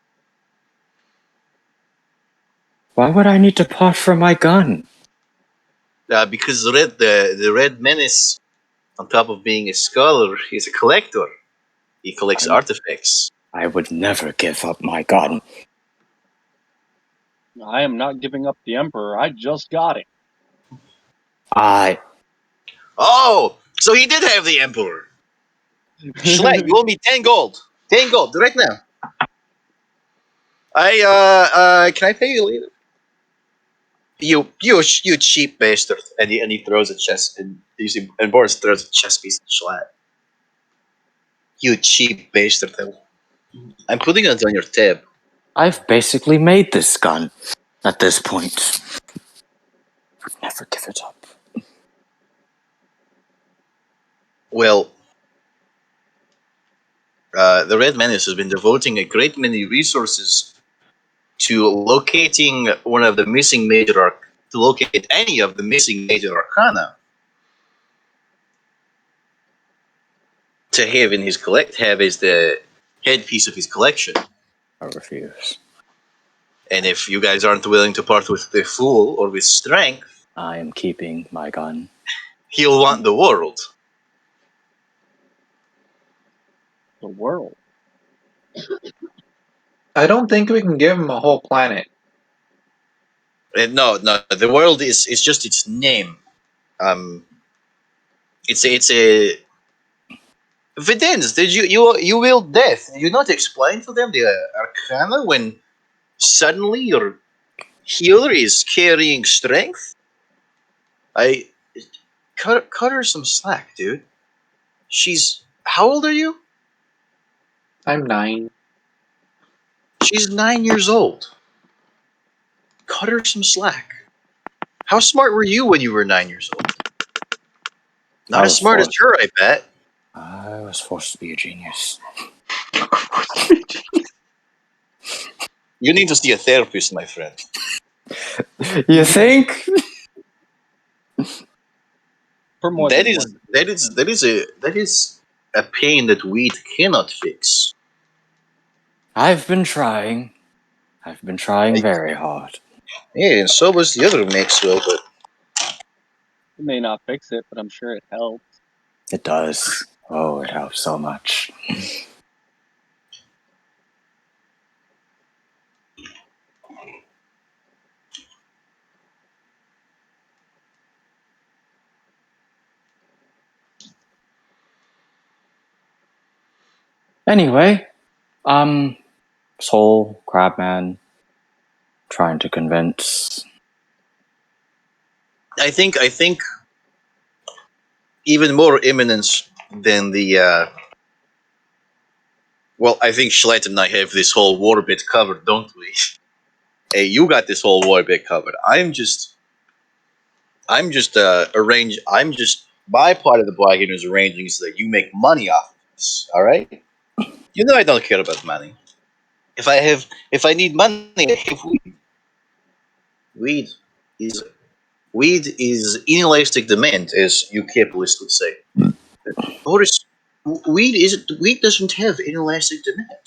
Why would I need to part for my gun? Because the Red Menace, on top of being a scholar, is a collector. He collects artifacts. I would never give up my gun. I am not giving up the Emperor. I just got it. I Oh, so he did have the Emperor. Schlatt, you owe me 10 gold. 10 gold, right now. Can I pay you later? You cheap bastard. And he throws a chest, and Boris throws a chest piece at Schlatt. You cheap bastard. I'm putting it on your tab. I've basically made this gun at this point. Never give it up. Well, the Red Menace has been devoting a great many resources to locating to locate any of the missing major arcana to have as the headpiece of his collection. I refuse. And if you guys aren't willing to part with the fool or with strength, I am keeping my gun. he'll want the world. The world. I don't think we can give him a whole planet. And no, the world is just its name. Um, it's a Videns. Did you will death? Did you not explain to them the arcana when suddenly your healer is carrying strength? I cut her some slack, dude. She's how old are you? I'm 9. She's 9 years old. Cut her some slack. How smart were you when you were 9 years old? Not as smart as her, I bet. I was forced to be a genius. You need to see a therapist, my friend. You think? For more That than is one. that is a pain that weed cannot fix. I've been trying. I've been trying very hard. Yeah, and so was the other Maxwell, but It may not fix it, but I'm sure it helps. It does. Oh, it helps so much. Anyway, Soul, Crabman, trying to convince. I think even more imminence than the well, I think Schleit and I have this whole war bit covered, don't we? Hey, you got this whole war bit covered. I'm just my part of the bargain is arranging so that you make money off of this. All right? You know I don't care about money. If I need money, I have weed. Weed is weed is inelastic demand, as you capitalists would say. Boris, weed doesn't have inelastic demand.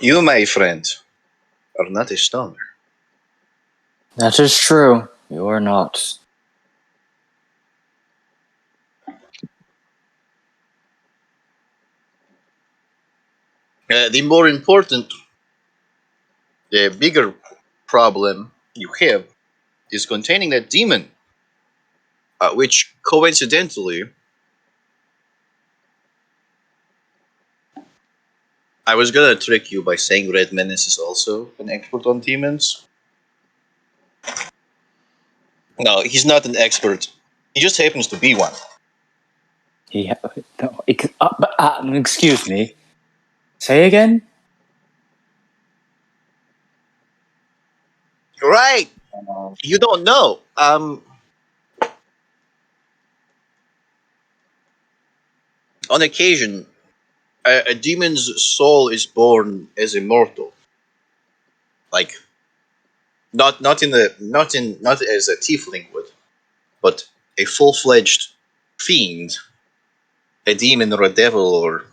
You, my friend, are not a stoner. That is true. You are not. The more important, the bigger problem you have is containing that demon, which coincidentally, I was gonna trick you by saying Red Menace is also an expert on demons. No, he's not an expert. He just happens to be one. Excuse me. Say again? Right? You don't know. On occasion, a demon's soul is born as immortal. Like not as a tiefling would, but a full fledged fiend, a demon or a devil or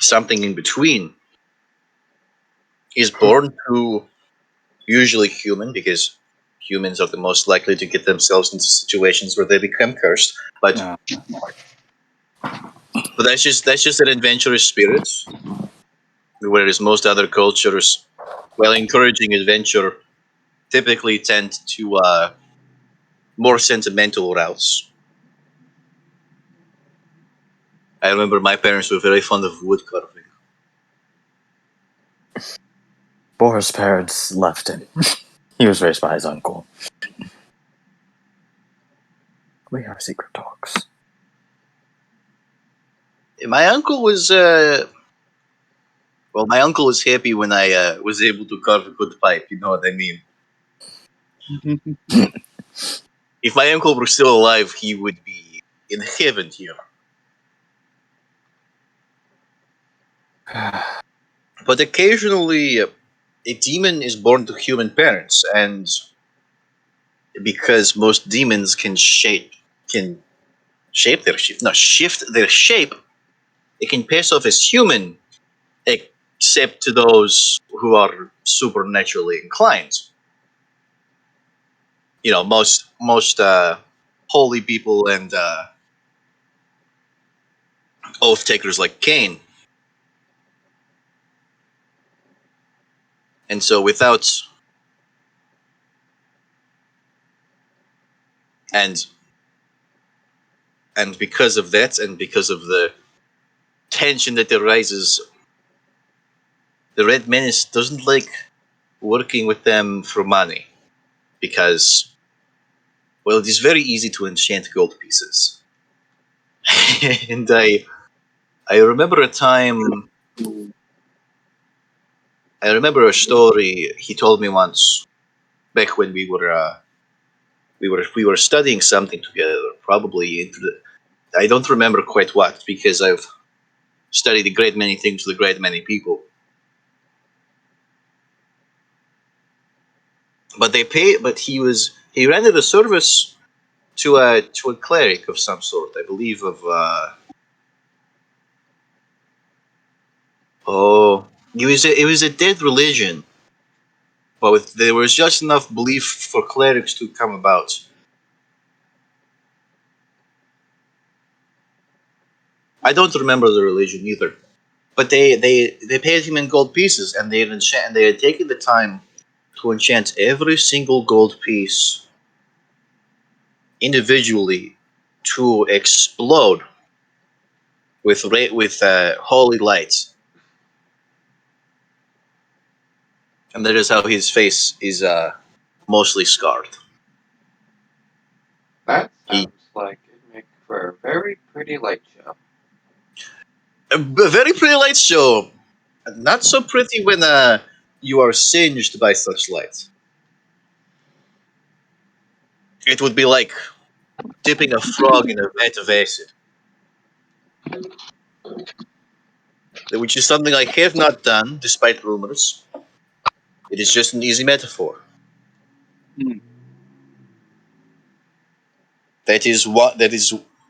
something in between, is born to usually human because humans are the most likely to get themselves into situations where they become cursed. But No. but that's just an adventurous spirit. Whereas most other cultures, while encouraging adventure, typically tend to more sentimental routes. I remember my parents were very fond of wood carving. Boris' parents left him. He was raised by his uncle. We have secret talks. My uncle was my uncle was happy when I was able to carve a good pipe. You know what I mean? If my uncle were still alive, he would be in heaven here. But occasionally, a demon is born to human parents, and because most demons can shape their shape, no, shift their shape, it can pass off as human, except to those who are supernaturally inclined. You know, most holy people and oath takers like Cain. And so and and because of that, and because of the tension that arises, the Red Menace doesn't like working with them for money because, well, it is very easy to enchant gold pieces. And I remember a time. I remember a story he told me once back when we were we were studying something together, probably into the, I don't remember quite what, because I've studied a great many things with a great many people. But he rendered a service to a cleric of some sort, I believe of oh, it was a dead religion, but there was just enough belief for clerics to come about. I don't remember the religion either, but they paid him in gold pieces, and they had taken the time to enchant every single gold piece individually to explode with holy lights, and that is how his face is mostly scarred. That He sounds like it'd make for a very pretty light show. a very pretty light show, not so pretty when you are singed by such light. It would be like dipping a frog in a vat of acid, which is something I have not done, despite rumors. It is just an easy metaphor. Hmm. That is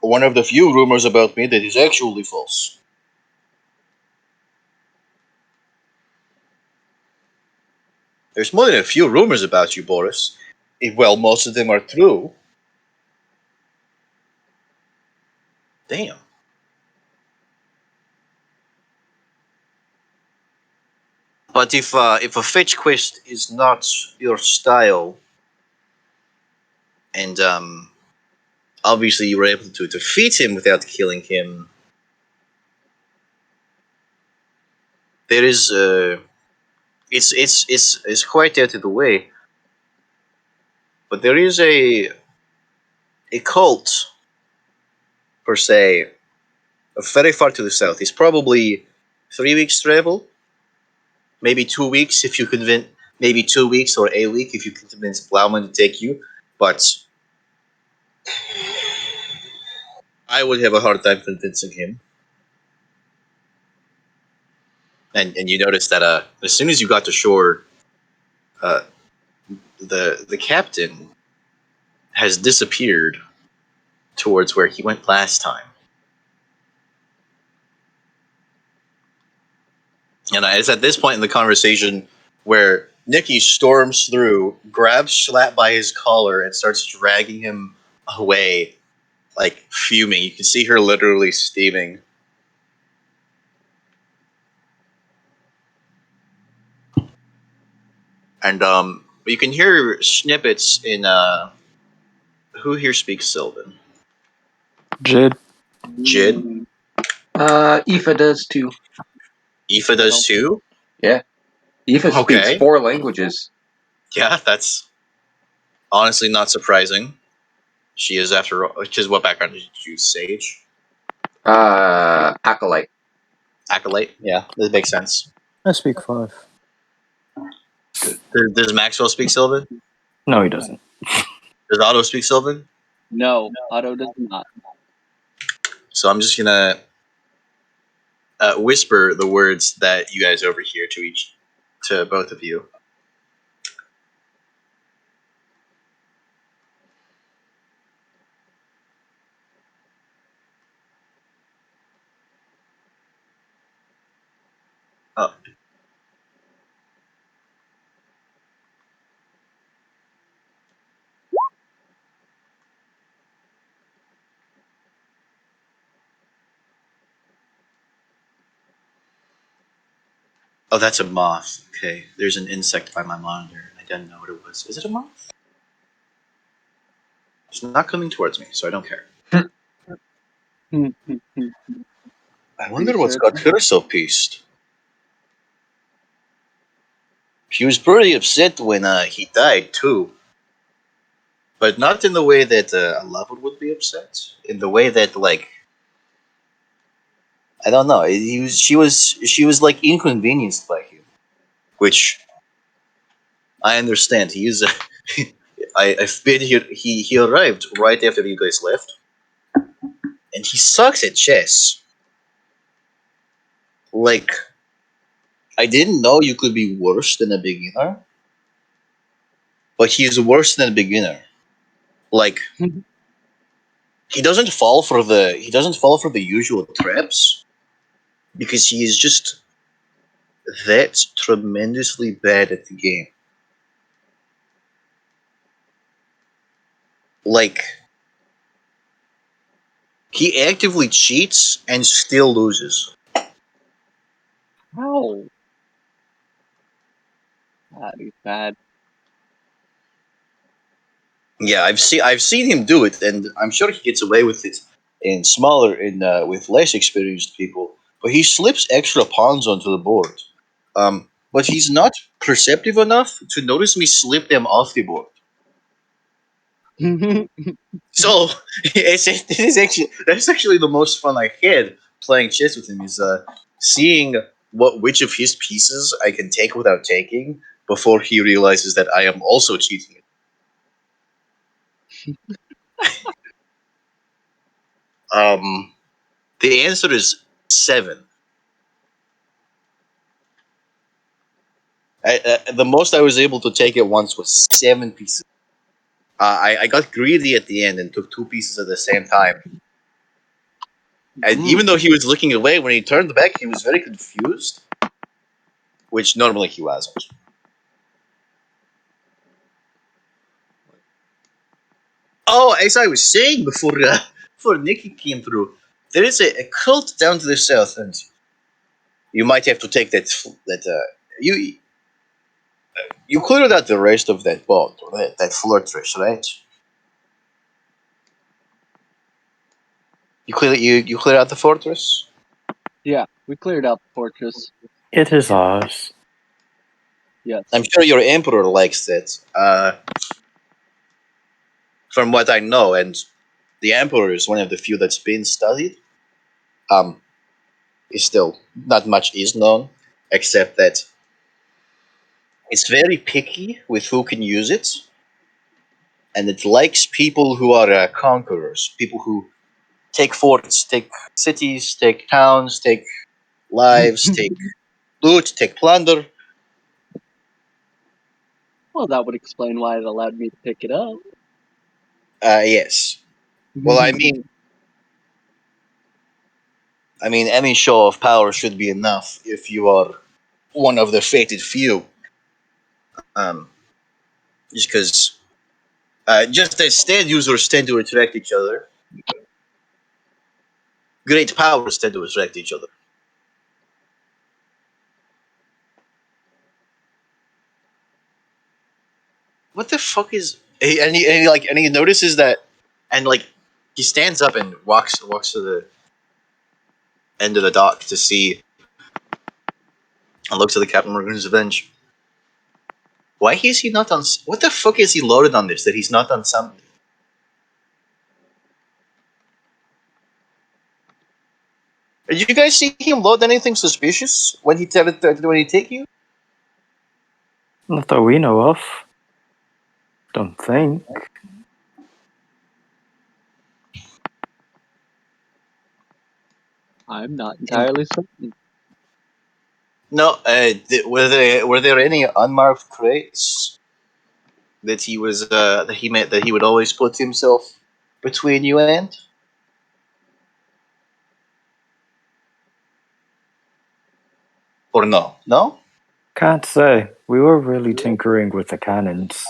one of the few rumors about me that is actually false. There's more than a few rumors about you, Boris. Well, most of them are true. Damn. But if a fetch quest is not your style, and obviously you were able to defeat him without killing him, there is it's quite out of the way. But there is a cult per se, very far to the south. It's probably 3 weeks travel, maybe 2 weeks if you convince, maybe 2 weeks or a week if you can convince Plowman to take you. But I would have a hard time convincing him. And you notice that as soon as you got to shore, uh, the captain has disappeared towards where he went last time. And it's at this point in the conversation where Nikki storms through, grabs Schlatt by his collar, and starts dragging him away, like fuming. You can see her literally steaming. And you can hear snippets in who here speaks Sylvan? Jid. Jid? Mm, Aoife does too. Aoife I does don't. too? Yeah. Aoife speaks Okay. 4 languages. Yeah, that's honestly not surprising. She is, after all, because what background did you use? Sage? Acolyte. Acolyte? Yeah, that makes sense. I speak 5. Does Maxwell speak Sylvan? No, he doesn't. Does Otto speak Sylvan? No, Otto does not. So I'm just gonna whisper the words that you guys overhear to both of you. Oh, oh, that's a moth. Okay, there's an insect by my monitor. I didn't know what it was. Is it a moth? It's not coming towards me, so I don't care. Hmm, hmm, hmm. I Are you wonder what's sure? got her so pissed. She was pretty upset when he died too, but not in the way that a lover would be upset. In the way that, like, I don't know. She was like inconvenienced by him, which I understand. He is a I've been here. He arrived right after you guys left, and he sucks at chess. Like, I didn't know you could be worse than a beginner, but he's worse than a beginner. Like, he doesn't fall for the usual traps because he is just that tremendously bad at the game. Like, he actively cheats and still loses. How? That is bad. Yeah, I've seen him do it, and I'm sure he gets away with it in smaller in with less experienced people. But he slips extra pawns onto the board. But he's not perceptive enough to notice me slip them off the board. So it is actually that's actually the most fun I had playing chess with him is seeing which of his pieces I can take without taking before he realizes that I am also cheating. Um, the answer is 7. The most I was able to take at once was 7 pieces. I got greedy at the end and took 2 pieces at the same time. And even though he was looking away, when he turned back, he was very confused, which normally he wasn't. Oh, as I was saying before Nikki came through, there is a cult down to the south, and you might have to take you you cleared out the rest of that boat, or that fortress, right? You cleared out the fortress. Yeah, we cleared out the fortress. It is ours. Yes. I'm sure your emperor likes that. From what I know, and the emperor is one of the few that's been studied. Um, is still not much is known, except that it's very picky with who can use it, and it likes people who are conquerors, people who take forts, take cities, take towns, take lives, take loot, take plunder. Well, that would explain why it allowed me to pick it up. Yes. Well, I mean, any show of power should be enough if you are one of the fated few. Um, just because, just as stand users tend to attract each other, great powers tend to attract each other. What the fuck is? And he notices that, and like he stands up and walks to the end of the dock to see and looks at the Captain Morgan's Revenge. Why is he not on? What the fuck is he loaded on this that he's not on something? Did you guys see him load anything suspicious when he take you? Not that we know of. Don't think. I'm not entirely certain. No. Were there any unmarked crates that he would always put himself between you and? Or no? No? Can't say. We were really tinkering with the cannons.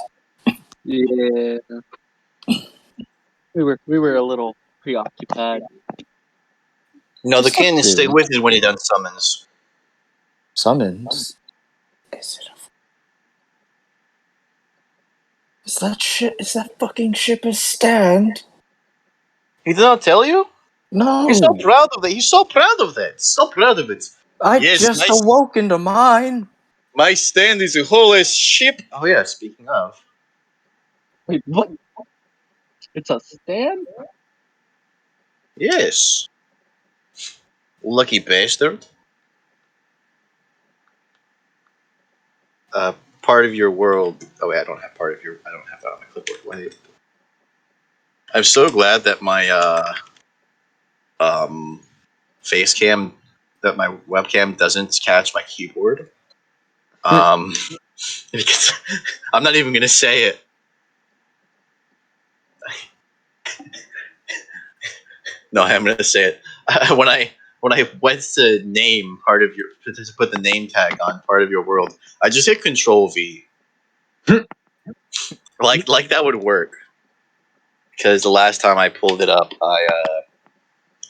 Yeah, we were a little preoccupied. No, the Just a cannon stay bit. with you when he done summons. Summons. Is it? Is that shit? Is that fucking ship a stand? He did not tell you? He's so No. proud of that. He's so proud of that. So proud of it. I Yes, just awoke into mine. my stand is a whole ass ship. Oh yeah, speaking of. Wait, what? It's a stand? Yes. Lucky bastard. Uh part of your world. Oh wait, I don't have part of your. I don't have that on my clipboard. Wait. I'm so glad that my face cam, that my webcam doesn't catch my keyboard. Because I'm not even gonna say it. No, I'm gonna say it. When I went to name part of your to put the name tag on part of your world, I just hit Control V. like that would work. Because the last time I pulled it up, I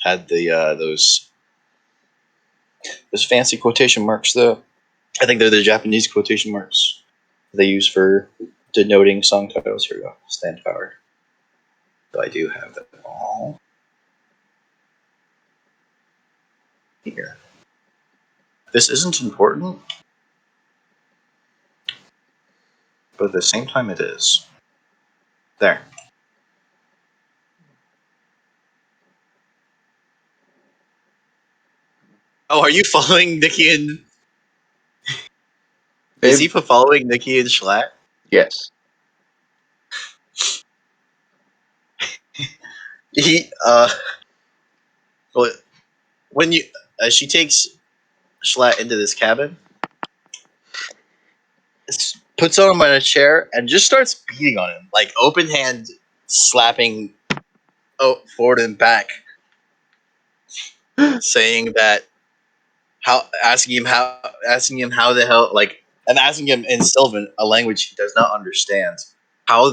had the those fancy quotation marks. I think they're the Japanese quotation marks they use for denoting song titles. Here we go. Stand power. So I do have them all here. This isn't important, but at the same time, it is. There. Oh, are you following Nikki and? Is he following Nikki and Schlatt? Yes. He well, when you she takes Schlatt into this cabin, puts him on a chair, and just starts beating on him, like open hand slapping forward and back, saying that asking him how the hell, like, and asking him in Sylvan, a language he does not understand, how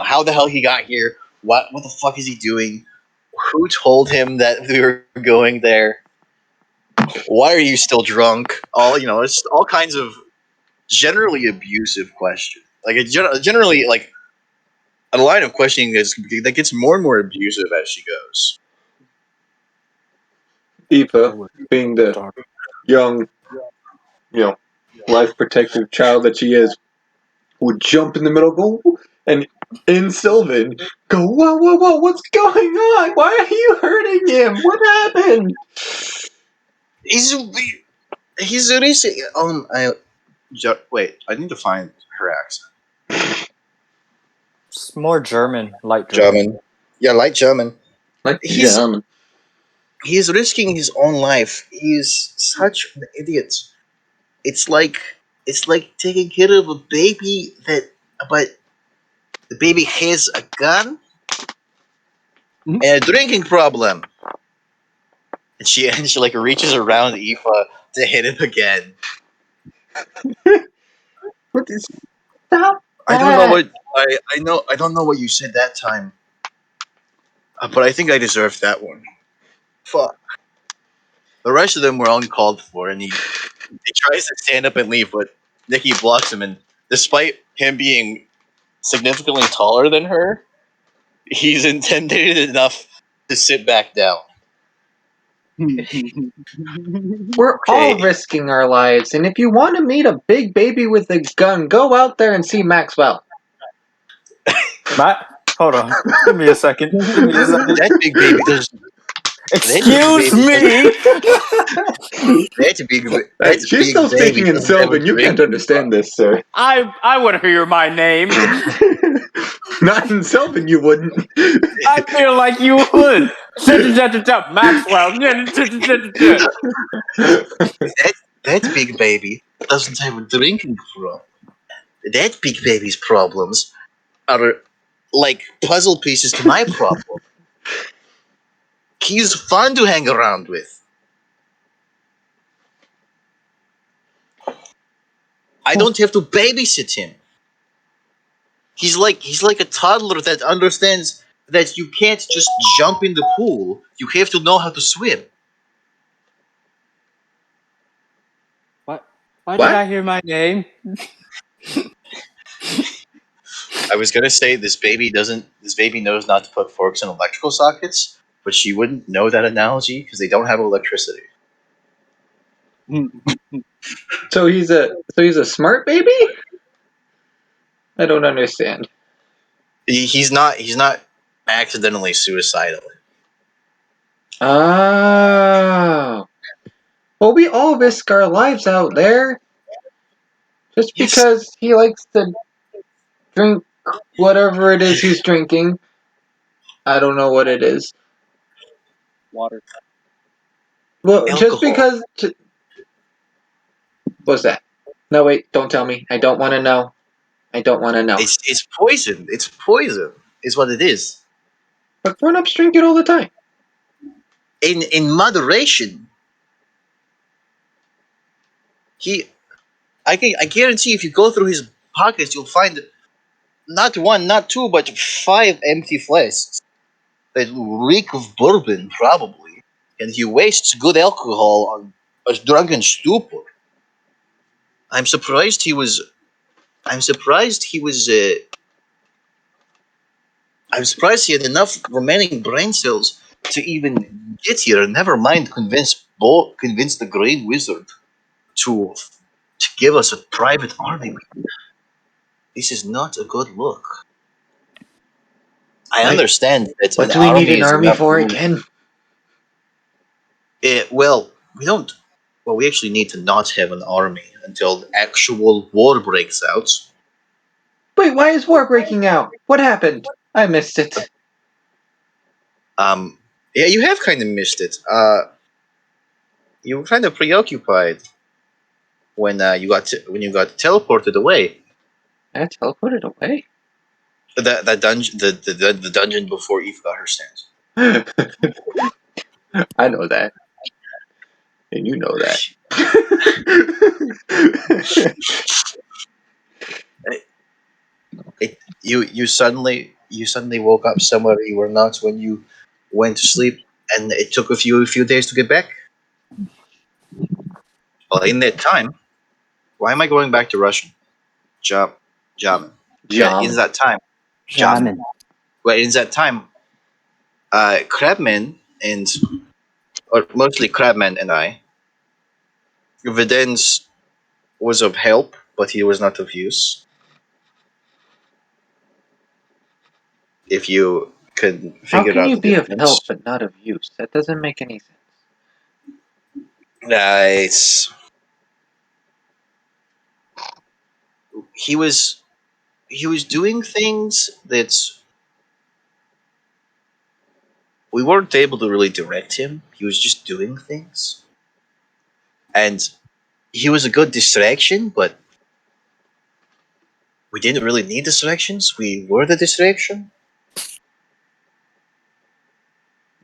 how the hell he got here, what the fuck is he doing, who told him that we were going there, why are you still drunk, it's all kinds of generally abusive questions, like generally like a line of questioning that gets more and more abusive as she goes. Eva, being the young, life protective child that she is, would jump in the middle, go, and in Sylvan, go, whoa, whoa, whoa, what's going on? Why are you hurting him? What happened? He's really saying, wait, I need to find her accent. It's more German, light German. German. Yeah, light German. Like He's German. he's risking his own life. He's such an idiot. It's like taking care of a baby but the baby has a gun and a drinking problem. And she like reaches around Aoife to hit him again. What is stop I don't know that? what I don't know what you said that time, but I think I deserved that one. Fuck. The rest of them were uncalled for, and he tries to stand up and leave, but Nikki blocks him. And despite him being significantly taller than her, he's intimidated enough to sit back down. We're all Okay, risking our lives, and if you want to meet a big baby with a gun, go out there and see Maxwell. Matt, hold on. Give me a second. Give me a second. that big baby does. Excuse me. Hey, That she's big still baby speaking in doesn't have a Sylvan. You can't drinking understand this, sir. I want to hear my name. Not in Sylvan, you wouldn't. I feel like you would. Maxwell. that big baby doesn't have a drinking problem. That big baby's problems are like puzzle pieces to my problem. He's fun to hang around with. I don't have to babysit him. He's like a toddler that understands that you can't just jump in the pool. You have to know how to swim. What? Why did What? I hear my name? I was gonna say this baby knows not to put forks in electrical sockets, but she wouldn't know that analogy because they don't have electricity. So he's a smart baby? I don't understand. He's not accidentally suicidal. Oh. Well, we all risk our lives out there. Just Yes. because he likes to drink whatever it is he's drinking. I don't know what it is. Water. Well, just Alcohol. because. What's that? No, wait, don't tell me. I don't want to know. I don't want to know. It's poison. It's poison. Is what it is. But grown ups drink it all the time. In moderation. I guarantee if you go through his pockets, you'll find not one, not two, but 5 empty flasks that reek of bourbon, probably. And he wastes good alcohol on a drunken stupor. I'm surprised he was. I'm surprised he was. I'm surprised he had enough remaining brain cells to even get here. Never mind convince the Green Wizard to give us a private army. This is not a good look. I Wait, understand that what an do we need army an is army enough for room. again? Well, we don't. Well, we actually need to not have an army until actual war breaks out. Wait, why is war breaking out? What happened? I missed it. Yeah, you have kind of missed it. You were kind of preoccupied when when you got teleported away. I teleported away. That dungeon, the dungeon before Eve got her stance. I know that. And you know that. You suddenly woke up somewhere you were not when you went to sleep, and it took a few days to get back. Well, in that time, why am I going back to Russian? Jam, Jamin. Yeah, in Jam. that time, Jamin. Shaman. Well, in that time, Crabman or mostly Crabman and I, Videns was of help, but he was not of use. If you can How figure can out you the be of help difference. but not of use? That doesn't make any sense. It's he was he was doing things that we weren't able to really direct him. He was just doing things, and he was a good distraction, but we didn't really need distractions. We were the distraction.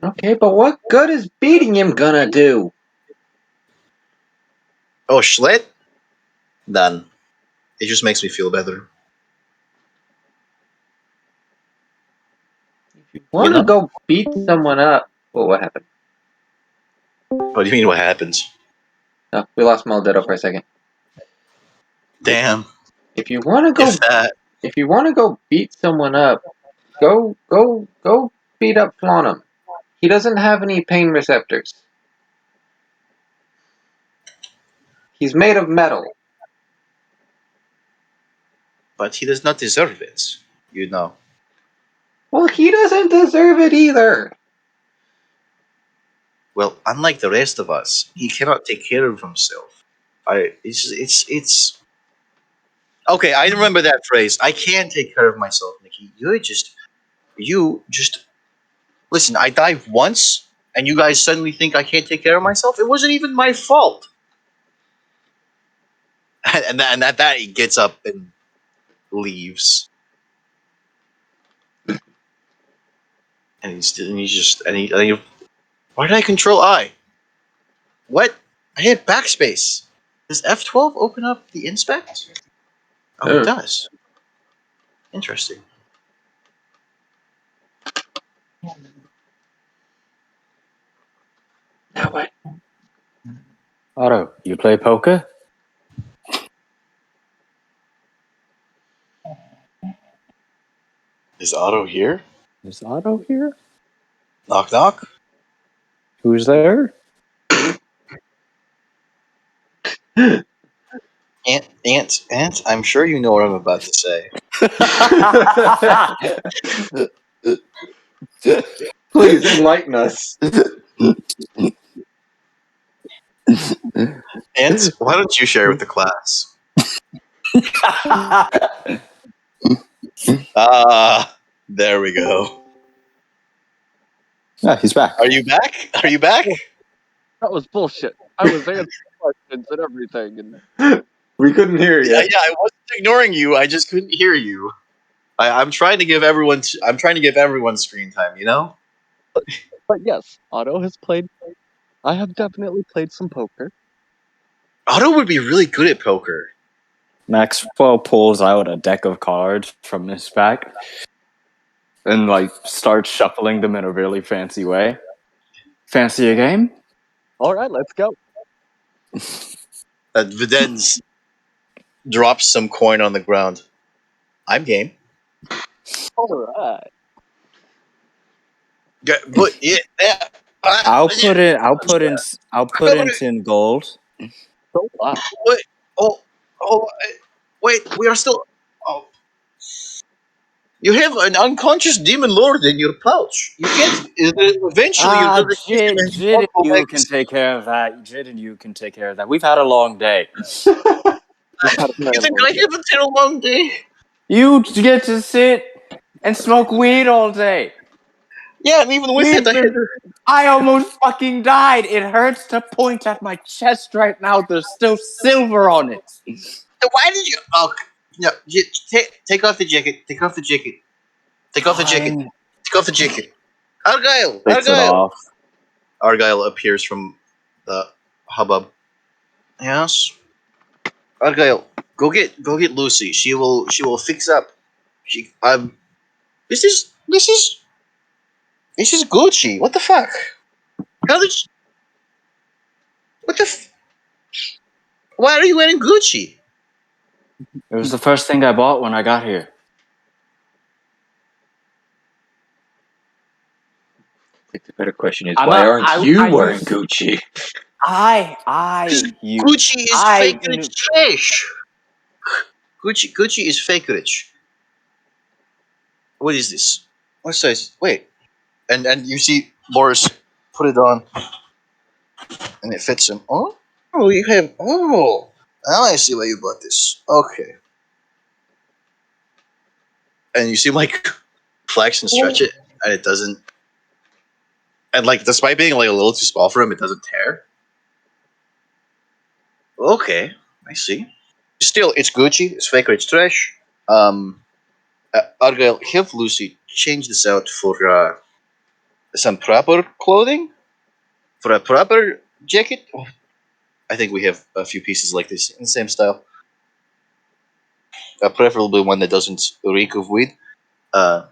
Okay, but what good is beating him gonna do? Oh, Schlet? Done. It just makes me feel better. If you You wanna know? go beat someone up. Well, what happened? What do you mean? What happens? Oh, we lost Maldetto for a second. Damn. If you wanna If go that. if you wanna go beat someone up, go beat up Flanum. He doesn't have any pain receptors. He's made of metal. But he does not deserve it. You know. Well, he doesn't deserve it either. Well, unlike the rest of us, he cannot take care of himself. It's okay. I remember that phrase. I can take care of myself, Nikki. You just listen. I died once, and you guys suddenly think I can't take care of myself. It wasn't even my fault. And at that he gets up and leaves, and he. Why did I control I? What? I hit backspace. Does F12 open up the inspect? Oh, it Ugh. does. Interesting. Now what? Otto, you play poker? Is Otto here? Is Otto here? Knock knock. Who's there? Aunt. I'm sure you know what I'm about to say. Please enlighten us. Aunt, why don't you share with the class? There we go. Yeah, he's back. Are you back? Are you back? That was bullshit. I was answering questions and everything, and We couldn't hear you. Yeah, I wasn't ignoring you. I just couldn't hear you. I'm trying to give everyone. I'm trying to give everyone screen time. You know. but yes, Otto has played. I have definitely played some poker. Otto would be really good at poker. Maxwell pulls out a deck of cards from his back and like starts shuffling them in a really fancy way. Fancy a game? All right, let's go. Videns drops some coin on the ground. I'm game. All right. But I'll put in 10 gold. So wow. Wait, oh, wait. We are still. Oh, you have an unconscious demon lord in your pouch. You can't. Eventually, you're going to kiss him and he Jid won't and go you back. can take care of that. Jid and you can take care of that. We've had a long day. We've had a You very think long I day. haven't had a long day? You get to sit and smoke weed all day. Yeah, and even with it, I had to. I almost fucking died. It hurts to point at my chest right now. There's still silver on it. Why did you? Oh, no. Take off the jacket. Take off the jacket. Take off the jacket. Fine. Take off the jacket. Argyle! Takes it Argyle! off. Argyle appears from the hubbub. Yes. Argyle, go get Lucy. She will fix up. She this is this is Gucci. What the fuck? How did she, what the why are you wearing Gucci? It was the first thing I bought when I got here. I think the better question is, I'm why not- aren't I- you I wearing used- Gucci? Gucci is fake rich trash. Gucci is fake rich. What is this? What size? Wait. And you see Boris put it on and it fits him. Oh, you have. Oh, now I see why you bought this. Okay. And you see, like, flex and stretch it, and it doesn't. And, like, despite being, like, a little too small for him, it doesn't tear. Okay, I see. Still, it's Gucci. It's fake rich trash. Argyle, have Lucy change this out for some proper clothing? For a proper jacket? I think we have a few pieces like this in the same style. Preferably one that doesn't reek of weed. I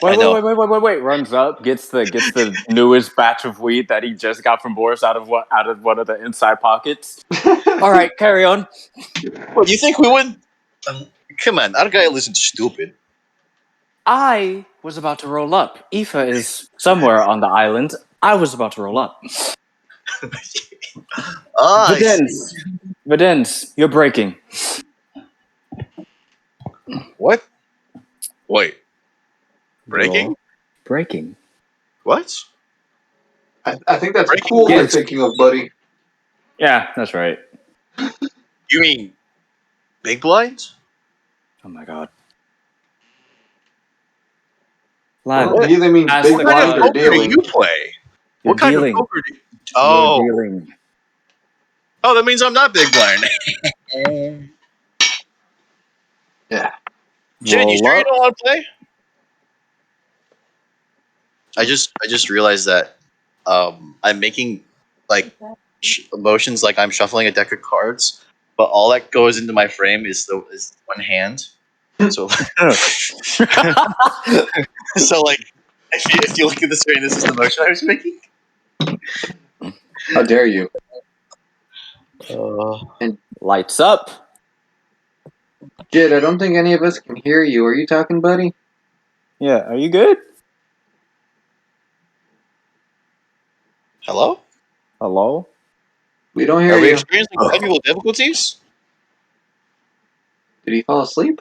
know. Wait. Runs up, gets the newest batch of weed that he just got from Boris out of one of the inside pockets. All right, carry on. What, you think we wouldn't? Come on, Argyle isn't stupid. I was about to roll up. Aoife is somewhere on the island. I was about to roll up. I see. Videns, you're breaking. What? Wait, breaking? You're breaking. What? I think that's Breaking cool you're what? thinking of, buddy. Yeah, that's right. You mean big blinds? Oh my god. Well, Lad, he either means ask big the What kind of blind or god. poker do dealing. you play? You're What kind of dealing. poker do you... You're Oh. dealing. Oh, that means I'm not big blind. Yeah. Jed, you Roll sure you up. don't want to play? I just realized that I'm making like motions like I'm shuffling a deck of cards, but all that goes into my frame is one hand. So so like if you look at the screen, this is the motion I was making. How dare you? Lights up. Jid, I don't think any of us can hear you. Are you talking, buddy? Yeah, are you good? Hello? Hello? We don't hear Are we you. experiencing technical difficulties? Did he fall asleep?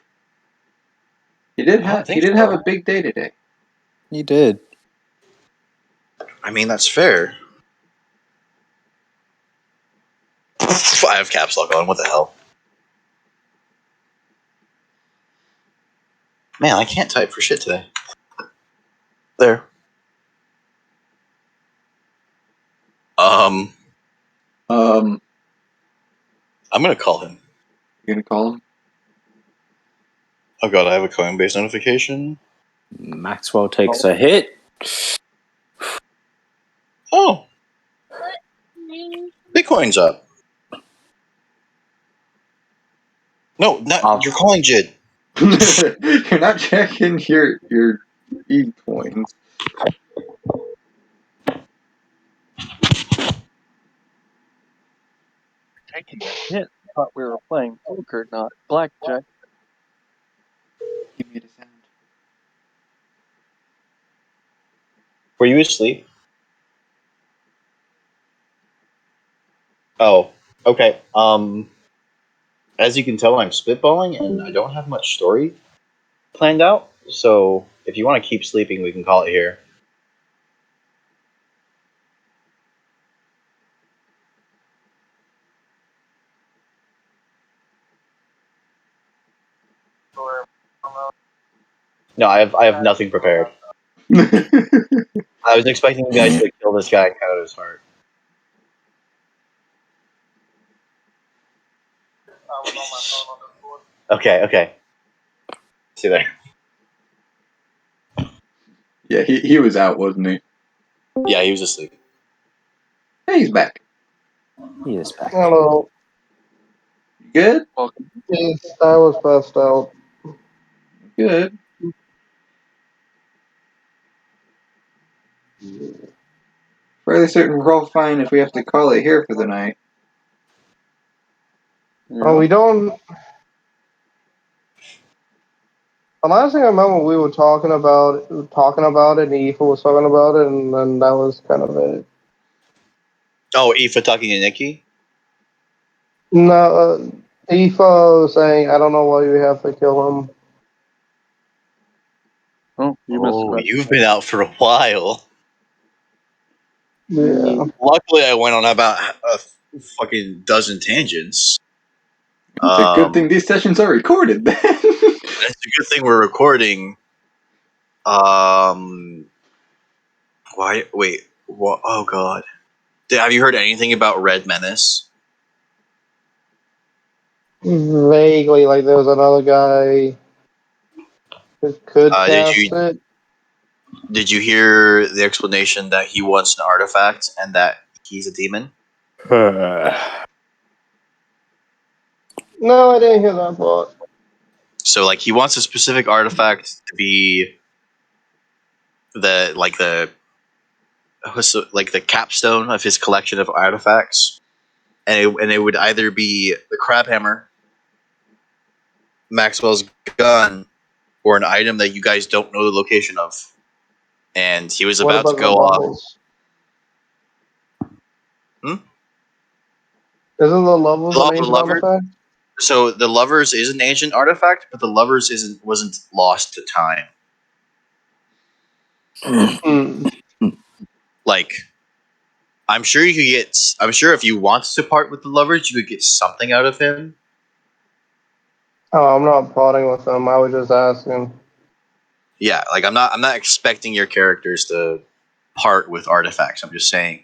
He I did don't have think have so. a big day today. You did. I mean, that's fair. I have caps lock on. What the hell? Man, I can't type for shit today. There. Um, I'm gonna call him. you gonna call him? Oh god, I have a Coinbase notification. Maxwell takes a hit. Oh, Bitcoin's up. No, not you're calling Jid. You're not checking your e-coins. Taking a hit. Thought we were playing poker, not blackjack. He made a sound. Were you asleep? Oh, okay. As you can tell, I'm spitballing, and I don't have much story planned out. So, if you want to keep sleeping, we can call it here. No, I have nothing prepared. I was expecting you guys to kill this guy and cut out his heart. Okay. See you there. Yeah, he was out, wasn't he? Yeah, he was asleep. Hey, he's back. He is back. Hello. You good? Welcome. Yes, I was passed out. Good. Fairly certain we're all fine if we have to call it here for the night. Oh, we don't. The last thing I remember, we were talking about it, and Aoife was talking about it, and then that was kind of it. Oh, Aoife talking to Nikki? No, Aoife was saying, I don't know why we have to kill him. Oh, you missed Oh, about you've been out for a while. Yeah. Luckily, I went on about a fucking dozen tangents. It's a good thing these sessions are recorded then. It's a good thing we're recording. Why? Wait. What? Oh god. Have you heard anything about Red Menace? Vaguely, like there was another guy who could cast it. Did you hear the explanation that he wants an artifact and that he's a demon? No, I didn't hear that part. So like he wants a specific artifact to be the capstone of his collection of artifacts, and it would either be the crab hammer, Maxwell's gun, or an item that you guys don't know the location of. And he was What about to about the go off. levels? Hmm? Isn't the levels an The ancient lovers. artifact? So the lovers is an ancient artifact, but the lovers wasn't lost to time. Hmm. Like I'm sure you could get. I'm sure if you want to part with the lovers, you could get something out of him. Oh, I'm not parting with them. I was just asking. Yeah, like I'm not expecting your characters to part with artifacts. I'm just saying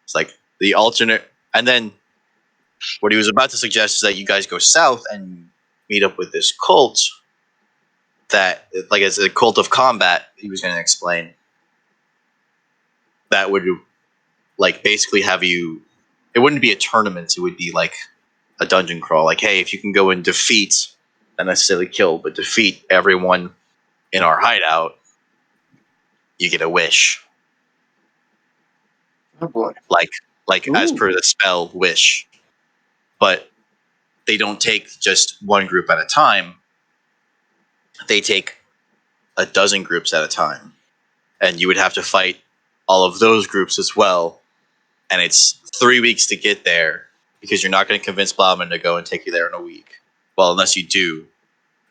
it's like the alternate. And then what he was about to suggest is that you guys go south and meet up with this cult that like it's a cult of combat. He was going to explain that would like basically have you. It wouldn't be a tournament. It would be like a dungeon crawl. Like, hey, if you can go and defeat, not necessarily kill, but defeat everyone in our hideout, you get a wish. Oh boy. Like as Ooh. per the spell wish. But they don't take just one group at a time. They take a dozen groups at a time. And you would have to fight all of those groups as well. And it's 3 weeks to get there because you're not going to convince Blauman to go and take you there in a week. Well, unless you do.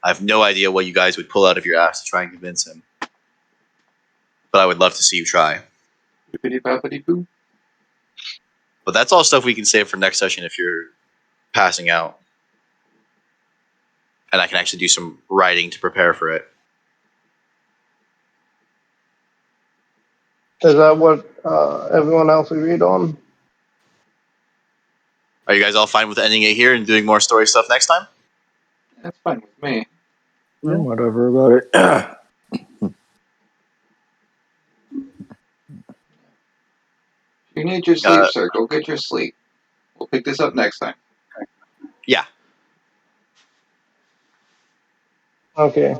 I have no idea what you guys would pull out of your ass to try and convince him. But I would love to see you try. Bippity-boppity-boo. But that's all stuff we can save for next session if you're passing out. And I can actually do some writing to prepare for it. Is that what everyone else agreed on? Are you guys all fine with ending it here and doing more story stuff next time? That's fine with me. Yeah. Whatever about it. You need your sleep, sir. Go get your sleep. We'll pick this up next time. Yeah. Okay.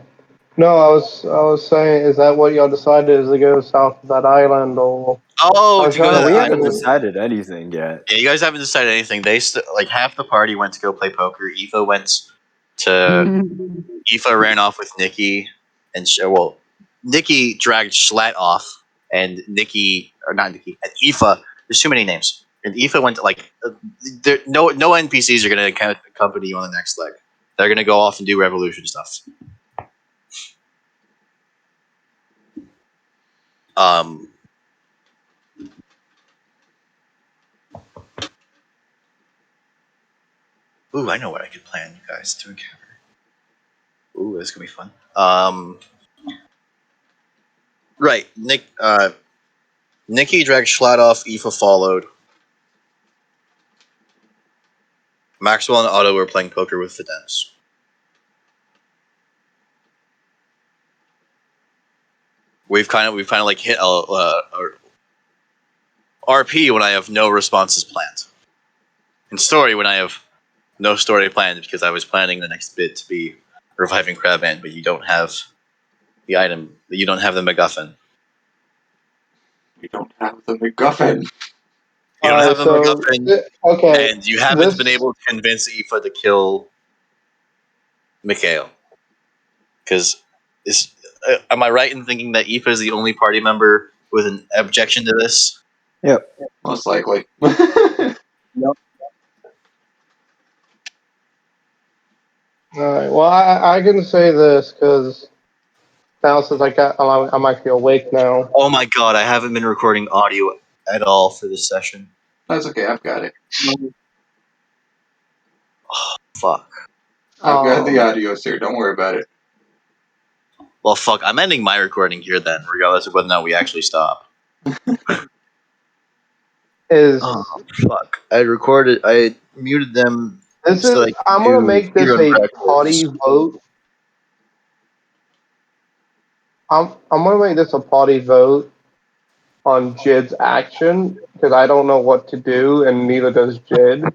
No, I was saying, is that what y'all decided? Is to go south of that island, or Oh, I'm to go to trying No, to we that haven't island. figure. decided anything yet. Yeah, you guys haven't decided anything. They like half the party went to go play poker. Aoife went to. Aoife ran off with Nikki, and Nikki dragged Schlatt off, and Nikki or not Nikki and Aoife. There's too many names. And Aoife went to no NPCs are gonna accompany you on the next leg. They're gonna go off and do revolution stuff. Um. Ooh, I know what I could plan, you guys, to encounter. Ooh, this could be fun. Right, Nikki dragged Schlatt off. Aoife followed. Maxwell and Otto were playing poker with Fidenz. We've kind of like hit a RP when I have no responses planned. And story when I have no story planned because I was planning the next bit to be reviving Crabman, but you don't have the item. You don't have the MacGuffin. We don't have the MacGuffin. You All don't right, have the so MacGuffin, okay, and you haven't been this able to convince Aoife to kill Mikhail. Because am I right in thinking that Aoife is the only party member with an objection to this? Yep. Most likely. all right. Well, I can say this because now since I'm actually awake now. Oh my god, I haven't been recording audio at all for this session. That's okay. I've got it. Fuck. I've got the Um, audio, sir. Don't worry about it. Well, fuck. I'm ending my recording here then, regardless of whether or not we actually stop. is Oh, fuck. I muted them this so is I could I'm gonna do make this hero a practice. party vote. I'm gonna make this a party vote on Jid's action because I don't know what to do and neither does Jid.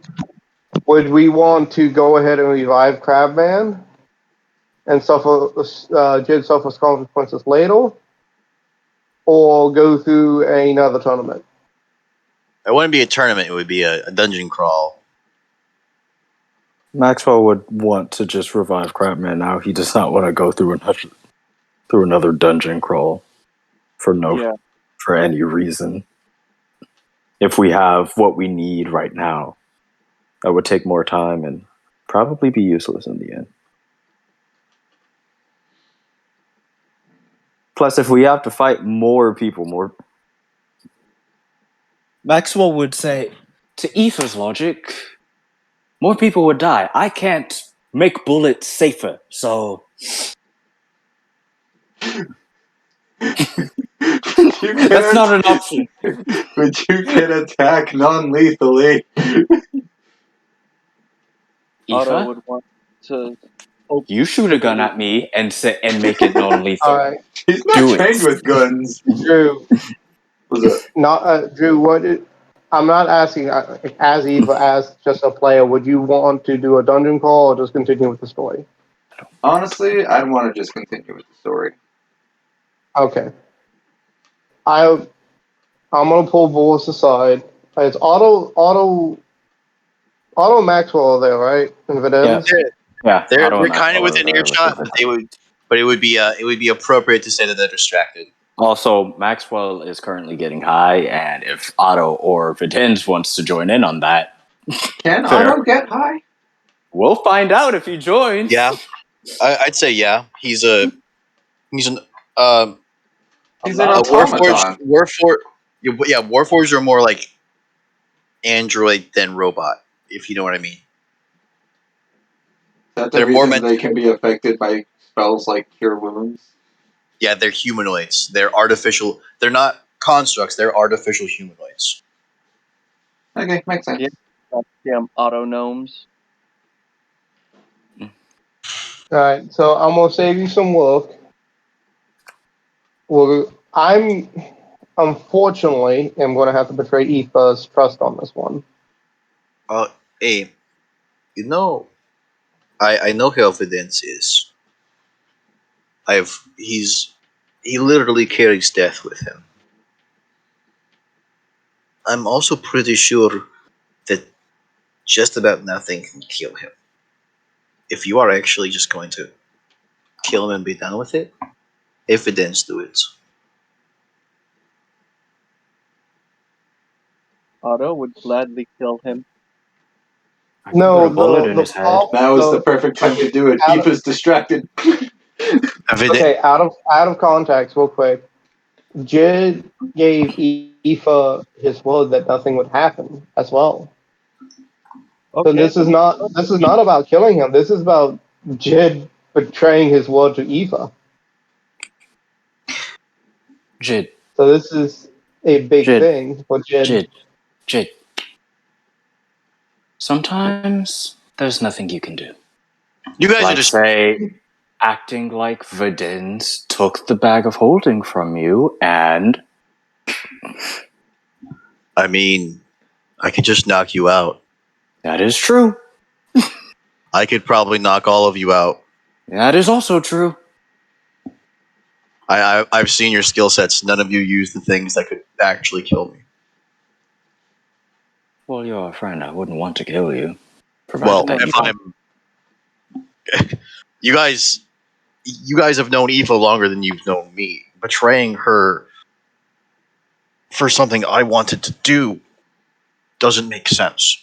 Would we want to go ahead and revive Crabman and suffer Jid suffers consequences later, or go through another tournament? It wouldn't be a tournament, it would be a dungeon crawl. Maxwell would want to just revive Crabman now. He does not want to go through another dungeon crawl Yeah. for any reason. If we have what we need right now, that would take more time and probably be useless in the end. Plus, if we have to fight more people, Maxwell would say, to Aoife's logic, more people would die. I can't make bullets safer, so that's not an option. But you can attack non-lethally. Otto Aoife, would want to hope you shoot a gun at me and make it All non-lethal. right, He's not Do it. trained with guns. Drew. Was it? Not Drew. I'm not asking as Eva as just a player. Would you want to do a dungeon crawl or just continue with the story? Honestly, I'd want to just continue with the story. Okay. I'm gonna pull Voice aside. It's Auto Maxwell there, right? In Yeah, Videns? yeah. They're Otto and kind of Maxwell within are with earshot, them. but it would be appropriate to say that they're distracted. Also, Maxwell is currently getting high, and if Otto or Videns wants to join in on that, Can fair. Otto get high? We'll find out if he joins. Yeah, I'd say yeah. He's an um He's an a Warforged. automaton. Warforged are more like android than robot, if you know what I mean. That's the They're more reason meant. they can be affected by spells like Cure Wounds. Yeah, they're humanoids. They're artificial. They're not. constructs. They're artificial humanoids. Okay, makes sense. Yeah. Damn auto gnomes. All right, so I'm gonna save you some work. Well, I'm unfortunately am gonna have to betray Aoife's trust on this one. Hey, you know, I know how Vidence is. He literally carries death with him. I'm also pretty sure that just about nothing can kill him. If you are actually just going to kill him and be done with it, evidence do it. Otto would gladly kill him. I could put No, a bullet in the his head. pop. Now is the perfect time to do it. Out of, Aoife's distracted. Evidence. okay, out of context, real quick. Jid gave Aoife his word that nothing would happen as well. So Okay, then this is not about killing him. This is about Jid betraying his word to Aoife. Jid, So this is a big Jid, thing for Jid. Jid. Sometimes there's nothing you can do. You guys are Like, just. say, acting like Vidence took the bag of holding from you and. I mean, I could just knock you out. That is true. I could probably knock all of you out. That is also true. I've seen your skill sets. None of you use the things that could actually kill me. Well, you're a friend. I wouldn't want to kill you. Well, Provided that you if don't. you guys, you guys have known Eva longer than you've known me. Betraying her for something I wanted to do doesn't make sense.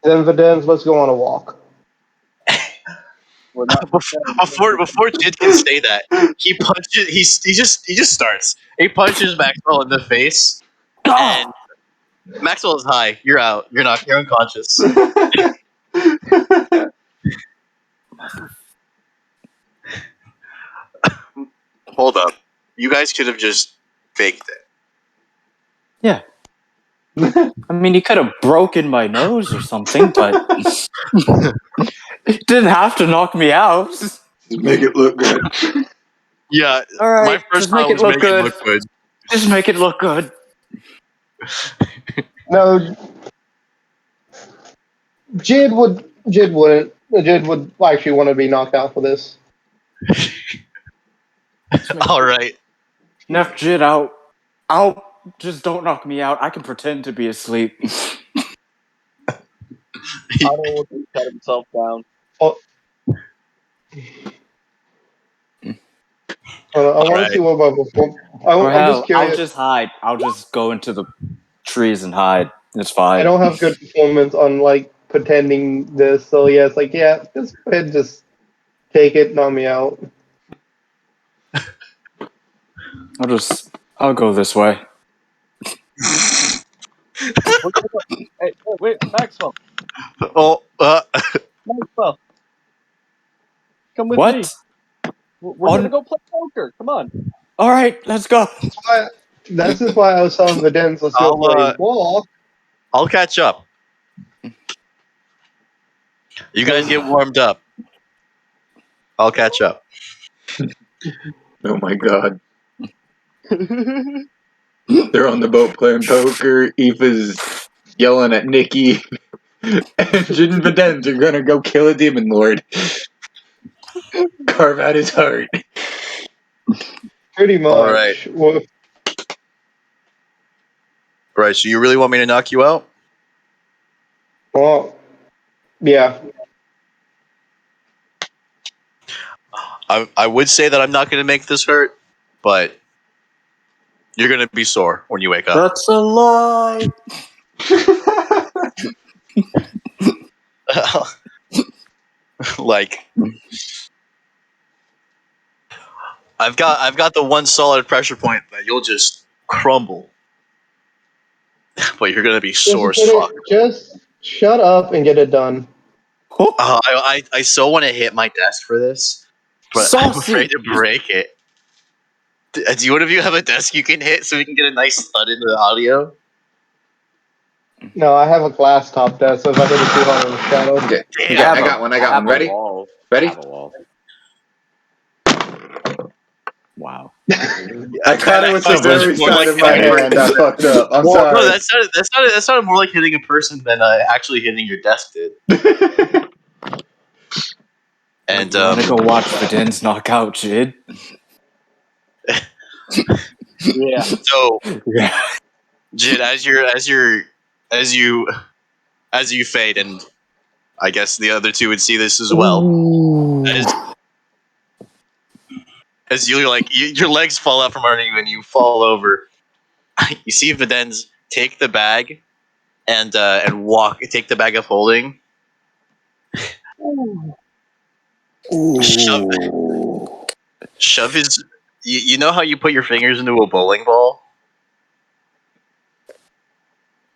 Then Videns, let's go on a walk. we're not. Before Jid can say that, he punches. He just starts. He punches Maxwell in the face, and Maxwell is high. You're out. You're not. You're unconscious. Hold up. You guys could have just faked it. Yeah. I mean, he could have broken my nose or something, but he didn't have to knock me out. Just make it look good. Yeah, All right, my first just make thought it was look make it good. look good. Just make it look good. No, Jid would actually want to be knocked out for this. All right. Neff Jid out. Out. Just don't knock me out. I can pretend to be asleep. Otto will just shut himself down. Oh, I All want to right. see what my perform. Or I'm just hell, I'll curious. just hide. I'll just go into the trees and hide. It's I fine. don't have good performance on like pretending this, so yeah, it's like just go ahead, just take it, knock me out. I'll go this way. Hey, wait, Maxwell, Oh, Maxwell, come with me. What? We're gonna go play poker. Come on. All right, let's go. This is why I was telling the dens, let's go for a walk. I'll catch up. You guys get warmed up. I'll catch up. Oh my god. They're on the boat playing poker. Aoife's yelling at Nikki. And Jin and Videns are gonna go kill a demon lord. Carve out his heart. Pretty much. All right. Well, Right. So you really want me to knock you out? yeah. I would say that I'm not going to make this hurt, but you're going to be sore when you wake up. That's a lie. Like I've got the one solid pressure point that you'll just crumble. But you're going to be sore as fuck. Just shut up and get it done. I so want to hit my desk for this, but I'm afraid Saucy. to break it. Do one of you have a desk you can hit so we can get a nice thud into the audio? No, I have a glass top desk, so if I hit it too hard, it'll shadow. Okay, Damn. okay, I got one. I got one. have a Ready? wall. Ready? I have a wall. Wow. I thought it was the That very more side like of my hitting a hand. I person. fucked up. I'm Well, no, sorry. that sounded more like hitting a person than actually hitting your desk did. And You want to go watch Vidin's knockout, Jid? Yeah. so Yeah. Jid, as you fade, and I guess the other two would see this as well. As you your legs fall out from under you and you fall over. You see Videns take the bag and take the bag of holding. Shove his. You know how you put your fingers into a bowling ball?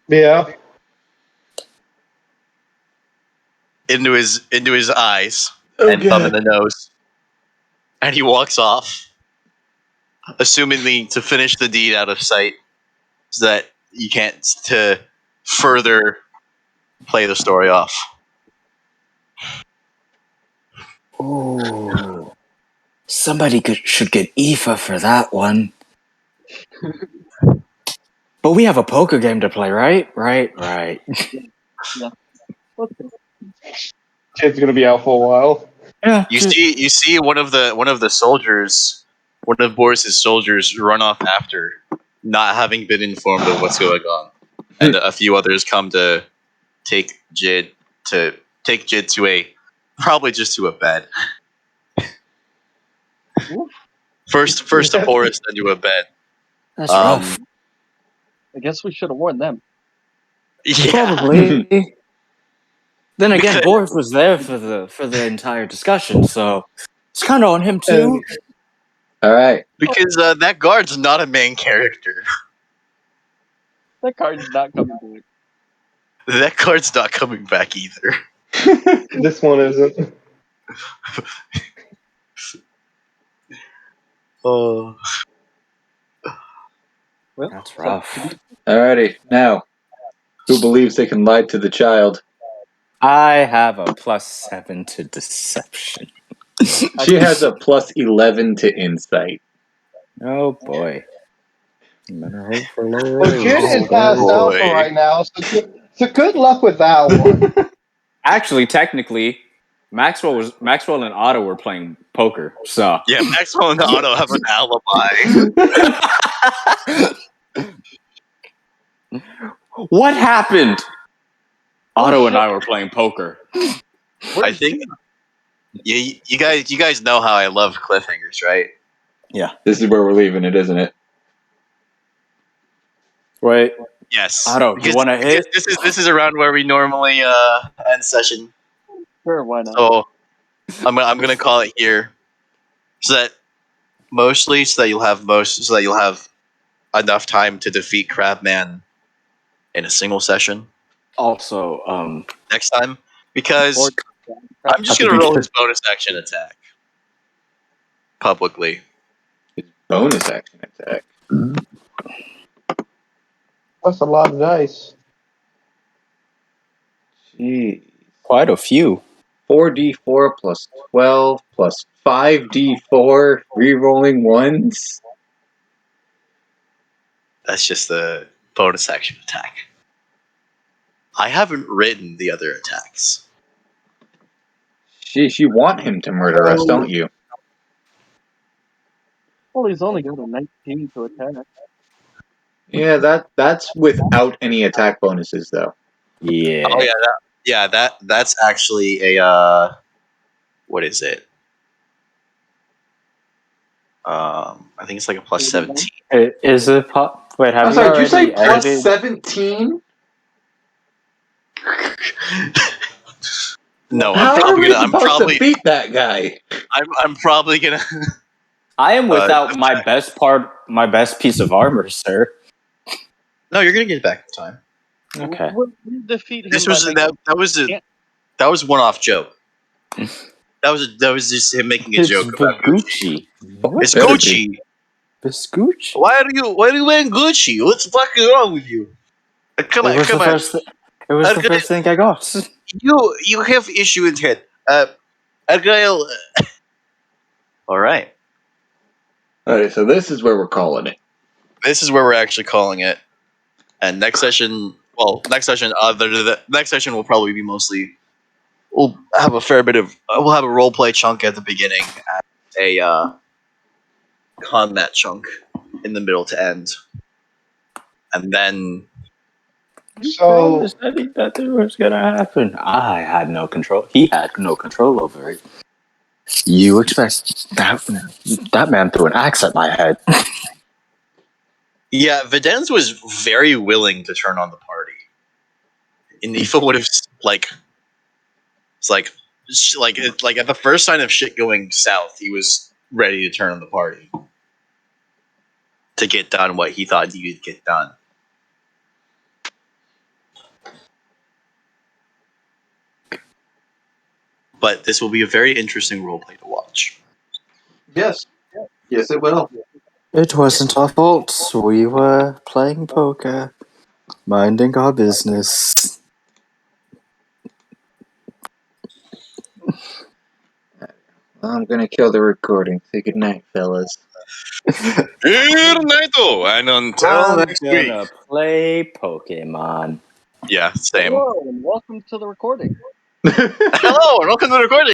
Yeah. Into his eyes Oh, and thumb in God. the nose, and he walks off, assumingly to finish the deed out of sight, so that you can't to further play the story off. Ooh. Somebody should get Aoife for that one. But we have a poker game to play, right? Right. Okay. Kid's gonna be out for a while. Yeah. You see one of the soldiers, one of Boris's soldiers, run off after, not having been informed of what's going on, and a few others come to take Jid to probably just to a bed. First to Boris, then to a bed. That's rough. I guess we should have warned them. Yeah. Probably. Then again, Because- Boris was there for the entire discussion, so it's kind of on him too. All right. Because that guard's not a main character. That card's not coming back. That guard's not coming back either. This one isn't. Oh. Well, That's so- rough. Alrighty. Now, who believes they can lie to the child? I have a +7 to deception. She has a +11 to insight. Oh boy. Better hope for low Well, Jid is rolls. passed out boy. for right now, so good luck with that one. Actually, technically, Maxwell and Otto were playing poker, so Yeah, Maxwell and Otto have an alibi. what happened? Otto and shit. I were playing poker. I think you guys know how I love cliffhangers, right? This is where we're leaving it, isn't it? Wait, Yes. Otto, you want to hit? This is around where we normally end session. Sure, why not? So I'm gonna call it here, so that you'll have enough time to defeat Crabman in a single session Also, next time. Because Or- I'm just gonna roll his bonus action attack publicly. Bonus action attack. That's a lot of dice. Jeez. quite a few. 4d4 plus 12 plus 5d4 re-rolling ones. That's just the bonus action attack. I haven't written the other attacks. Sheesh, you want him to murder us, don't you? Well, he's only got a 19 to attack. Yeah, that's without any attack bonuses, though. Yeah. Oh yeah, that's actually a what is it? I think it's like a +17. Is it? Wait, have I'm you sorry, did you say already plus edited? 17? No, How are we I'm supposed probably to beat that guy? I'm probably gonna. I am without my best piece of armor, sir. No, you're gonna get it back in time. Okay. We defeat him This by was making- that was one-off joke. That was just him making a It's joke about Gucci. Gucci. It's Better Gucci. Biscuit? Why are you wearing Gucci? What's fucking wrong with you? Come It on, was come the on. first. It was the first thing I got. You have issue with head. Argyle. All right. Alright, so this is where we're calling it. This is where we're actually calling it. And next session, next session will probably be mostly. We'll have a fair bit of. We'll have a role play chunk at the beginning, and a combat chunk in the middle to end, and then You So promised Eddie that it was gonna happen. I had no control. He had no control over it. You expect that man threw an axe at my head. yeah, Videns was very willing to turn on the party. And Nifa would have it's like at the first sign of shit going south, he was ready to turn on the party to get done what he thought he could get done. But this will be a very interesting roleplay to watch. Yes. Yes, it will. It wasn't our fault. We were playing poker, minding our business. I'm gonna kill the recording. Say goodnight, fellas. Good night, though, and until I'm next week. gonna play Pokemon. Yeah, same. Hello, and welcome to the recording. Hello, and welcome to the recording.